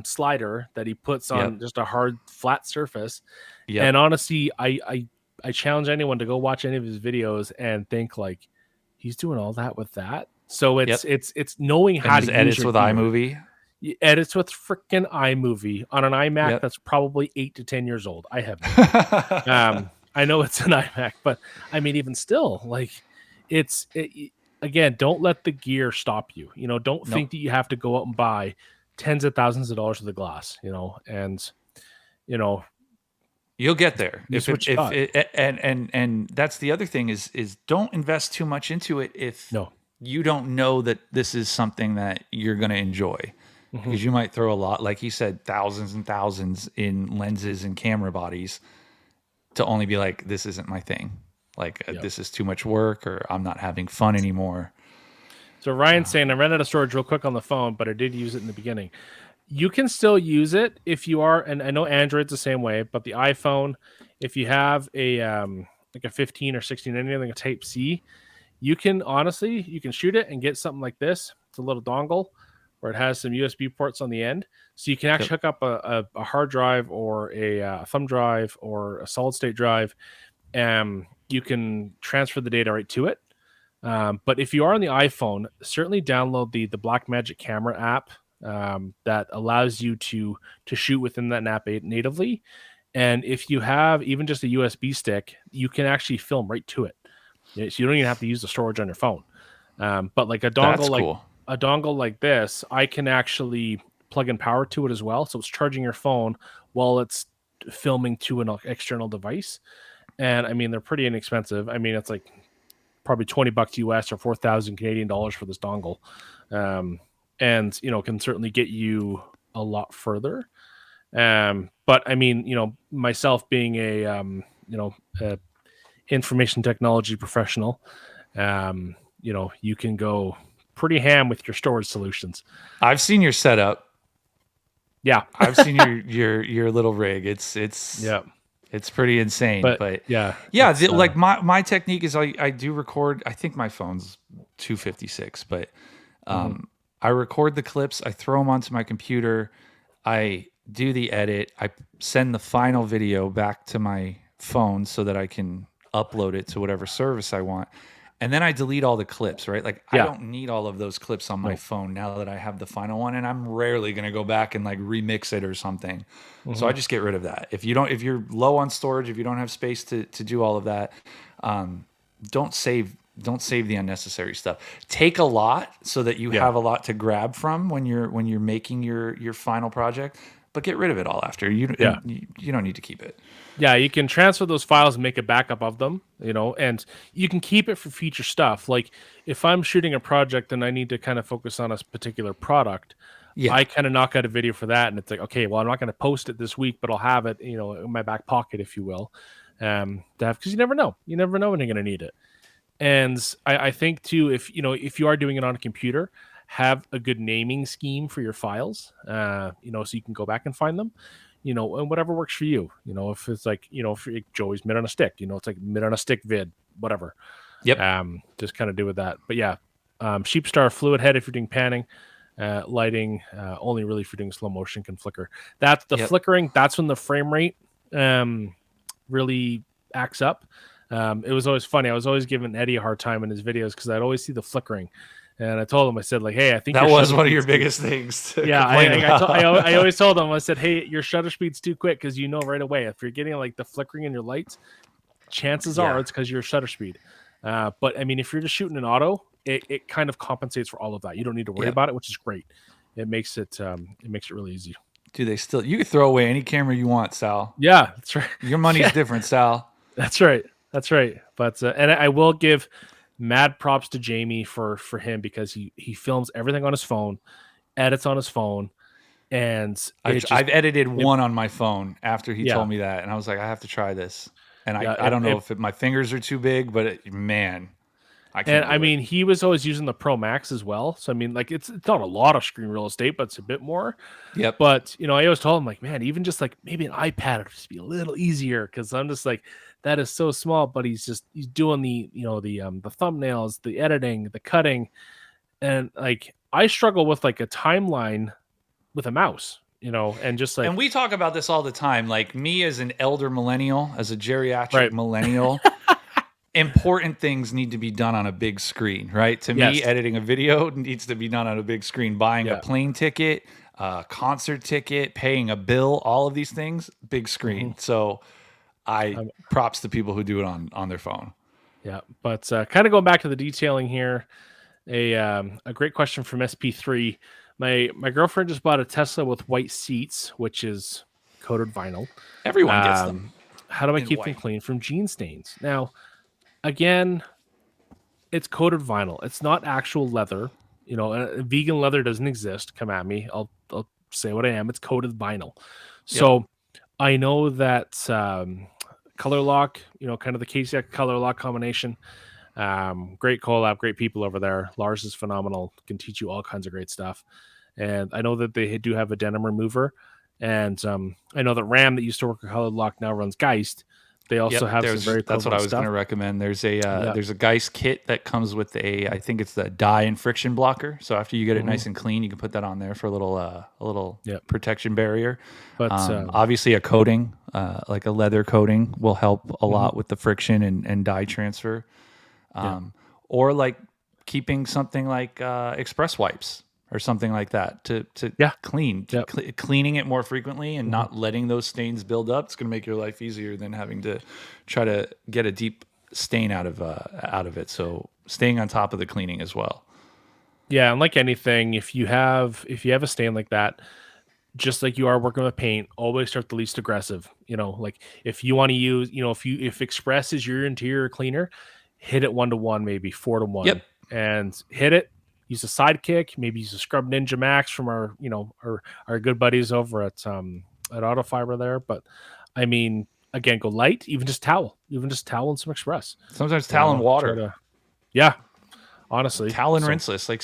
slider that he puts on just a hard flat surface. And honestly, I challenge anyone to go watch any of his videos and think like, he's doing all that with that. So it's knowing how to edits with iMovie. He edits with freaking iMovie on an iMac that's probably 8 to 10 years old. I have I know it's an iMac, but I mean, even still, like again, don't let the gear stop you. Don't think that you have to go out and buy tens of thousands of dollars worth of glass, and You'll get there. Use what you got. And that's the other thing is don't invest too much into it if No. you don't know that this is something that you're going to enjoy. Because you might throw a lot, like he said, thousands and thousands in lenses and camera bodies to only be like, this isn't my thing. Like, this is too much work, or I'm not having fun anymore. So Ryan's saying, I ran out of storage real quick on the phone, but I did use it in the beginning. You can still use it if you are, and I know Android's the same way, but the iPhone, if you have a like a 15 or 16, anything like a Type C, you can shoot it and get something like this. It's a little dongle where it has some USB ports on the end, so you can actually hook up a hard drive or a thumb drive or a solid state drive, and you can transfer the data right to it. But if you are on the iPhone, certainly download the Blackmagic camera app. That allows you to shoot within that app natively. And if you have even just a USB stick, you can actually film right to it. So you don't even have to use the storage on your phone. But like a dongle like this, I can actually plug in power to it as well. So it's charging your phone while it's filming to an external device. And I mean, they're pretty inexpensive. I mean, it's like probably $20 US or 4,000 Canadian dollars for this dongle. And can certainly get you a lot further. But I mean, myself being a information technology professional, you can go pretty ham with your storage solutions. I've seen your setup. Yeah, I've seen your little rig. It's pretty insane. But like my technique is I do record. I think my phone's 256, but I record the clips, I throw them onto my computer, I do the edit, I send the final video back to my phone so that I can upload it to whatever service I want. And then I delete all the clips, right? Like I don't need all of those clips on my phone now that I have the final one, and I'm rarely going to go back and like remix it or something. So I just get rid of that. If you're low on storage, if you don't have space to do all of that, don't save the unnecessary stuff. Take a lot so that you have a lot to grab from when you're making your final project, but get rid of it all after. You don't need to keep it. Yeah, you can transfer those files and make a backup of them, and you can keep it for future stuff. Like if I'm shooting a project and I need to kind of focus on a particular product, I kind of knock out a video for that, and it's like, okay, well, I'm not going to post it this week, but I'll have it, in my back pocket, if you will, because you never know when you're going to need it. And I think too, if you are doing it on a computer, have a good naming scheme for your files, so you can go back and find them, and whatever works for you. If it's like, if Joey's mid on a stick, it's like mid on a stick vid, whatever. Yep. Just kind of do with that. But yeah, Sheepstar fluid head if you're doing panning, lighting, only really if you're doing slow motion can flicker. That's the flickering. That's when the frame rate really acts up. It was always funny. I was always giving Eddie a hard time in his videos because I'd always see the flickering. And I told him, I said, like, hey, I think that was one of your biggest things. I always told him, I said, hey, your shutter speed's too quick because right away if you're getting like the flickering in your lights, chances are it's because your shutter speed. But I mean, if you're just shooting an auto, it kind of compensates for all of that. You don't need to worry about it, which is great. It makes it really easy. Do they still? You can throw away any camera you want, Sal. Yeah, that's right. Your money's different, Sal. That's right. But and I will give mad props to Jamie for him because he films everything on his phone, edits on his phone, and I've edited one on my phone after he told me that, and I was like, I have to try this. And I don't know if my fingers are too big, but man, I can't. And I mean, he was always using the Pro Max as well, so I mean, like it's not a lot of screen real estate, but it's a bit more. Yep. But I always told him, like, man, even just like maybe an iPad would just be a little easier because I'm just like, that is so small, but he's doing the the thumbnails, the editing, the cutting, and like I struggle with like a timeline with a mouse, and just like, and we talk about this all the time. Like me as an elder millennial, as a geriatric millennial, important things need to be done on a big screen, right? To me, editing a video needs to be done on a big screen. Buying a plane ticket, concert ticket, paying a bill, all of these things, big screen. So props to people who do it on their phone. Yeah, but kind of going back to the detailing here, a great question from SP3. My girlfriend just bought a Tesla with white seats, which is coated vinyl. Everyone gets them. how do I in keep them white. clean from gene stains? Now, again, it's coated vinyl. It's not actual leather. Vegan leather doesn't exist. Come at me. I'll say what I am. It's coated vinyl. Yep. So I know that Color Lock, kind of the KCX Color Lock combination. Great collab, great people over there. Lars is phenomenal. Can teach you all kinds of great stuff. And I know that they do have a denim remover. And I know that Ram that used to work at Color Lock now runs Geist. They also have some very that's what I was stuff. going to recommend. There's a Geist kit that comes with I think it's the dye and friction blocker. So after you get it nice and clean, you can put that on there for a little protection barrier. But obviously a coating, like a leather coating, will help a lot with the friction and dye transfer. Or like keeping something like express wipes or something like that to clean, cleaning it more frequently and not letting those stains build up. It's going to make your life easier than having to try to get a deep stain out of it. So staying on top of the cleaning as well. Yeah, and like anything, if you have a stain like that, just like you are working with paint, always start the least aggressive. Like if you want to use, if Express is your interior cleaner, hit it 1-to-1, maybe 4-to-1, and hit it. Use a sidekick, maybe use a Scrub Ninja Max from our good buddies over at Autofiber there. But I mean, again, go light, even just towel and some Express. Sometimes towel and water. Honestly, towel and rinseless. Like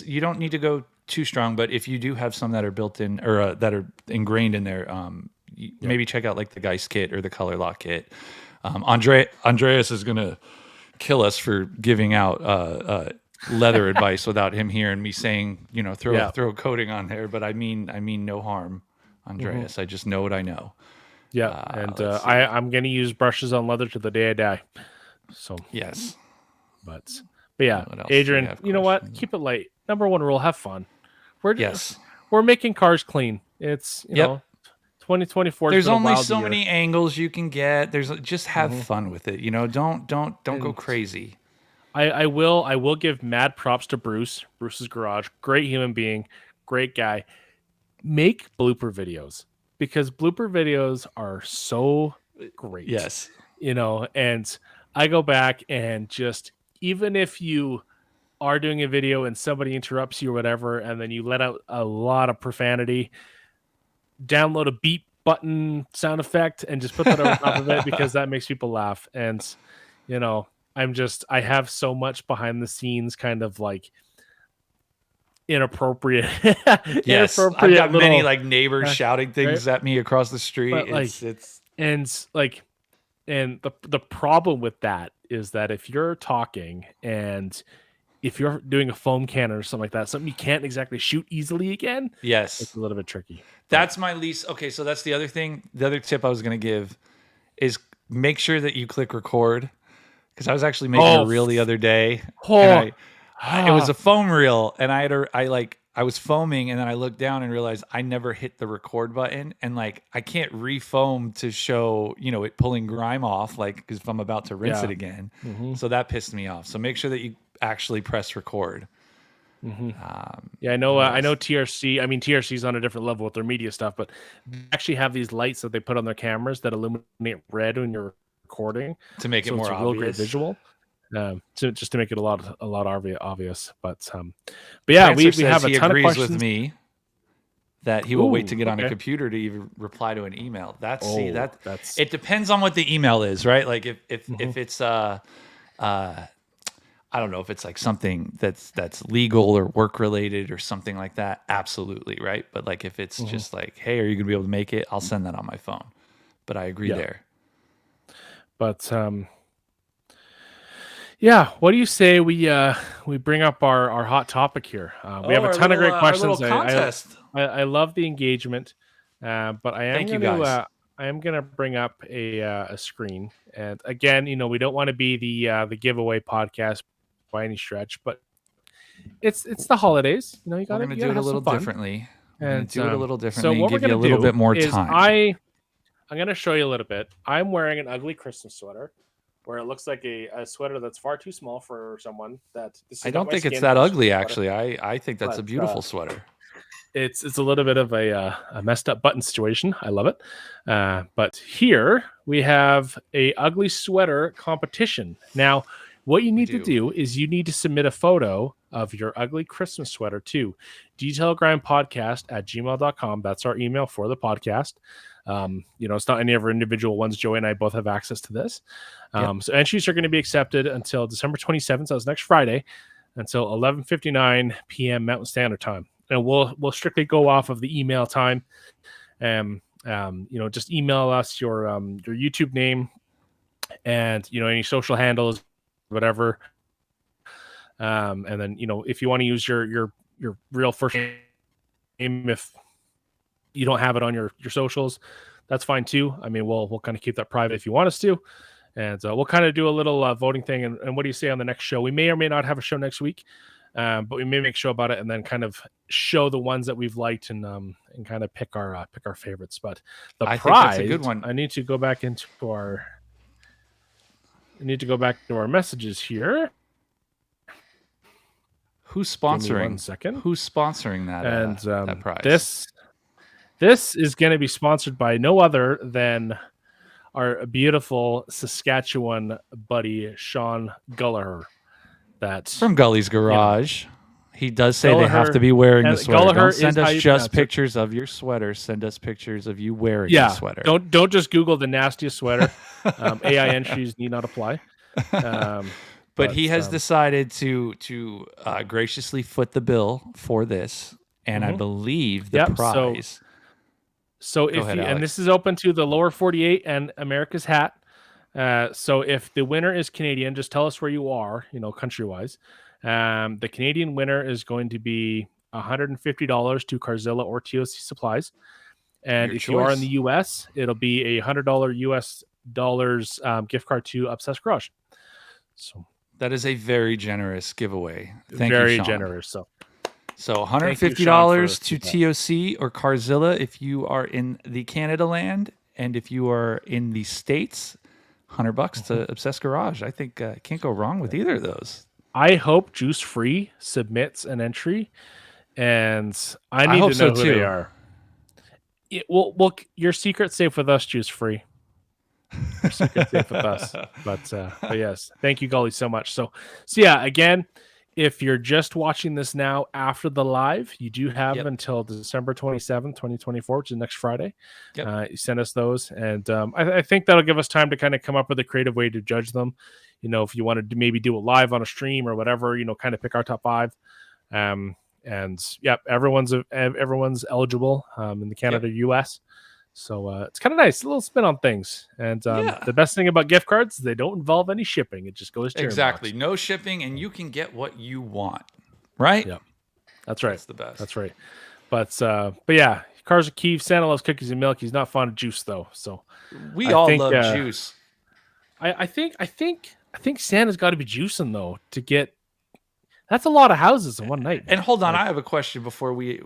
you don't need to go too strong, but if you do have some that are built in or that are ingrained in there, maybe check out like the Geist kit or the Color Lock kit. Andreas is gonna kill us for giving out leather advice without him hearing me saying, throw a coating on there. But I mean no harm, Andreas. I just know what I know. Yeah, and I'm gonna use brushes on leather to the day I die. So yes, but yeah, Adrian, you know what? Keep it light. Number one rule: have fun. We're making cars clean. It's 2024. There's only so many angles you can get. There's just have fun with it. Don't go crazy. I will give mad props to Bruce's Garage. Great human being, great guy. Make blooper videos because blooper videos are so great. Yes. And I go back and just, even if you are doing a video and somebody interrupts you or whatever, and then you let out a lot of profanity, download a beep button sound effect and just put that over top of it because that makes people laugh. And, I have so much behind the scenes kind of like inappropriate. Yes, I've got many like neighbors shouting things at me across the street. And the problem with that is that if you're talking and if you're doing a foam cannon or something like that, something you can't exactly shoot easily again, it's a little bit tricky. That's my least. Okay, so that's the other thing. The other tip I was going to give is make sure that you click record. Because I was actually making a reel the other day. And it was a foam reel, and I was foaming, and then I looked down and realized I never hit the record button, and like I can't refoam to show it pulling grime off, like because if I'm about to rinse it again, so that pissed me off. So make sure that you actually press record. I know TRC. I mean, TRC's on a different level with their media stuff, but they actually have these lights that they put on their cameras that illuminate red when you're recording to make it more obvious. Real great visual. Just to make it a lot obvious. But yeah, we have a ton of questions. With me that he will wait to get on a computer to even reply to an email. It depends on what the email is, right? Like if it's I don't know if it's like something that's legal or work related or something like that. Absolutely, right? But like if it's just like, hey, are you gonna be able to make it? I'll send that on my phone. But I agree there. But what do you say we bring up our hot topic here? We have a ton of great questions. I love the engagement, but I am going to bring up a screen. And again, we don't want to be the giveaway podcast by any stretch, but it's the holidays. You got to do it a little differently. And do it a little differently. So what give you a little bit more time. I'm going to show you a little bit. I'm wearing an ugly Christmas sweater where it looks like a sweater that's far too small for someone. I don't think it's that ugly, actually. I think that's a beautiful sweater. it's a little bit of a messed up button situation. I love it. But here we have a ugly sweater competition. Now, what you need to do is you need to submit a photo of your ugly Christmas sweater to detailgrindpodcast@gmail.com. That's our email for the podcast. It's not any of our individual ones. Joey and I both have access to this. So entries are going to be accepted until December 27th. So that's next Friday, until 11:59 p.m. Mountain Standard Time. And we'll strictly go off of the email time. Just email us your YouTube name and any social handles, whatever. And then if you want to use your real first name, if you don't have it on your socials, that's fine too. I mean, we'll kind of keep that private if you want us to, and we'll kind of do a little voting thing. And what do you say on the next show? We may or may not have a show next week. But we may make a show about it and then kind of show the ones that we've liked and kind of pick our favorites. But I think that's a good one. I need to go back into our messages here. Who's sponsoring? 1 second. Who's sponsoring that? And that prize? This is going to be sponsored by no other than our beautiful Saskatchewan buddy Sean Gallagher. That's from Gully's Garage. He does say Gallagher, they have to be wearing the sweater. Gallagher, don't send us just pictures of your sweater. Send us pictures of you wearing the sweater. Don't just Google the nastiest sweater. AI entries need not apply. But he has decided to graciously foot the bill for this, and I believe the prize. So if and this is open to the lower 48 and America's Hat. So if the winner is Canadian, just tell us where you are, country-wise. The Canadian winner is going to be $150 to Carzilla or TOC Supplies. And if you are in the U.S., it'll be a $100 U.S. dollars gift card to Obsessed Garage. So that is a very generous giveaway. Thank you, Sean. Very generous. So $150 to TOC or Carzilla if you are in the Canada land. And if you are in the States, $100 to Obsessed Garage. I think can't go wrong with either of those. I hope Juice Free submits an entry, and I need to know who they are. Well, your secret's safe with us, Juice Free. Your secret's safe with us. But yes, thank you, Gully, so much. So yeah, again, if you're just watching this now after the live, you do have until December 27th, 2024, which is next Friday. You send us those. And I think that'll give us time to kind of come up with a creative way to judge them. If you wanted to maybe do it live on a stream or whatever, kind of pick our top 5. And everyone's eligible in the Canada, US. So it's kind of nice, a little spin on things. And the best thing about gift cards is they don't involve any shipping. It just goes to your inbox. No shipping, and you can get what you want, right? Yeah, that's right. That's the best. That's right. But yeah, Cars are Keeve. Santa loves cookies and milk. He's not fond of juice though. So we all love juice. I think Santa's got to be juicing though to get. That's a lot of houses in one night. And hold on, I have a question before we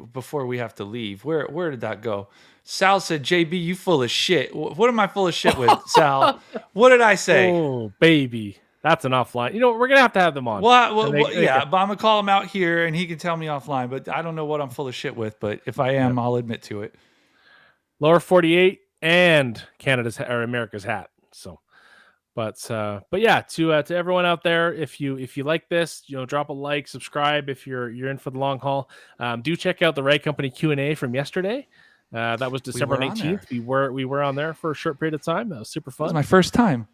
have to leave. Where did that go? Sal said, "JB, you full of shit." What am I full of shit with, Sal? What did I say? Oh, baby, that's an offline. We're gonna have to have them on. Well, yeah, but I'm gonna call him out here, and he can tell me offline. But I don't know what I'm full of shit with. But if I am, I'll admit to it. Lower 48 and Canada's or America's Hat. So. But yeah, to everyone out there, if you like this, drop a like, subscribe if you're in for the long haul. Do check out the RAD Company Q&A from yesterday. That was December 19th. We were on there for a short period of time. That was super fun. It was my first time.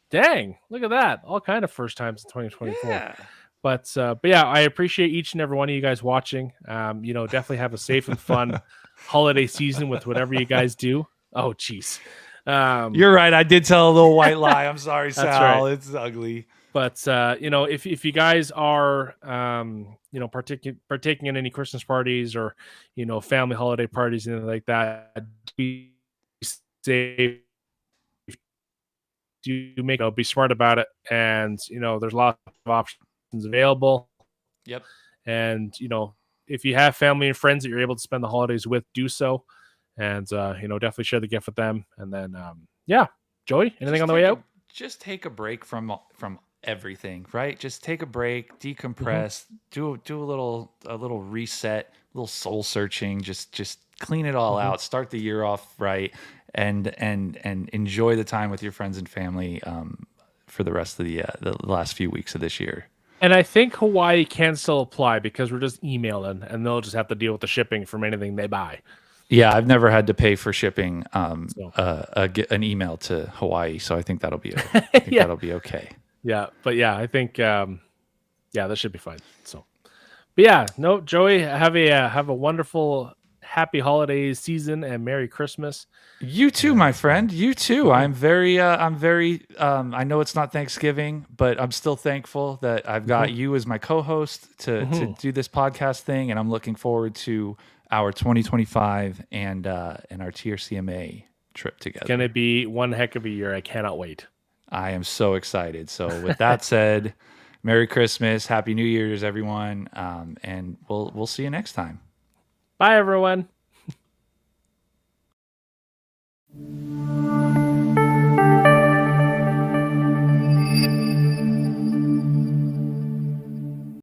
Dang, look at that! All kind of first times in 2024. Yeah. But yeah, I appreciate each and every one of you guys watching. Definitely have a safe and fun holiday season with whatever you guys do. Oh, jeez. You're right. I did tell a little white lie. I'm sorry, Sal. Right. It's ugly. But if you guys are partaking in any Christmas parties or family holiday parties and like that, be safe. Be smart about it. And there's lots of options available. Yep. And if you have family and friends that you're able to spend the holidays with, do so. And definitely share the gift with them. And then Joey, anything on the way out? Just take a break from everything, right? Just take a break, decompress, do a little reset, little soul searching. Just clean it all out. Start the year off right, and enjoy the time with your friends and family for the rest of the last few weeks of this year. And I think Hawaii can still apply because we're just emailing, and they'll just have to deal with the shipping from anything they buy. Yeah, I've never had to pay for shipping So. an email to Hawaii, so I think that'll be Yeah. that'll be okay. Yeah, but yeah, I think that should be fine. So, but yeah, no, Joey, have a wonderful, happy holiday season and Merry Christmas. You too, my friend. You too. I'm very. I know it's not Thanksgiving, but I'm still thankful that I've got you as my co-host to do this podcast thing, and I'm looking forward to our 2025 and our TRCMA trip together. It's gonna be one heck of a year. I cannot wait. I am so excited. So, with that said, Merry Christmas, Happy New Year's, everyone, and we'll see you next time. Bye, everyone.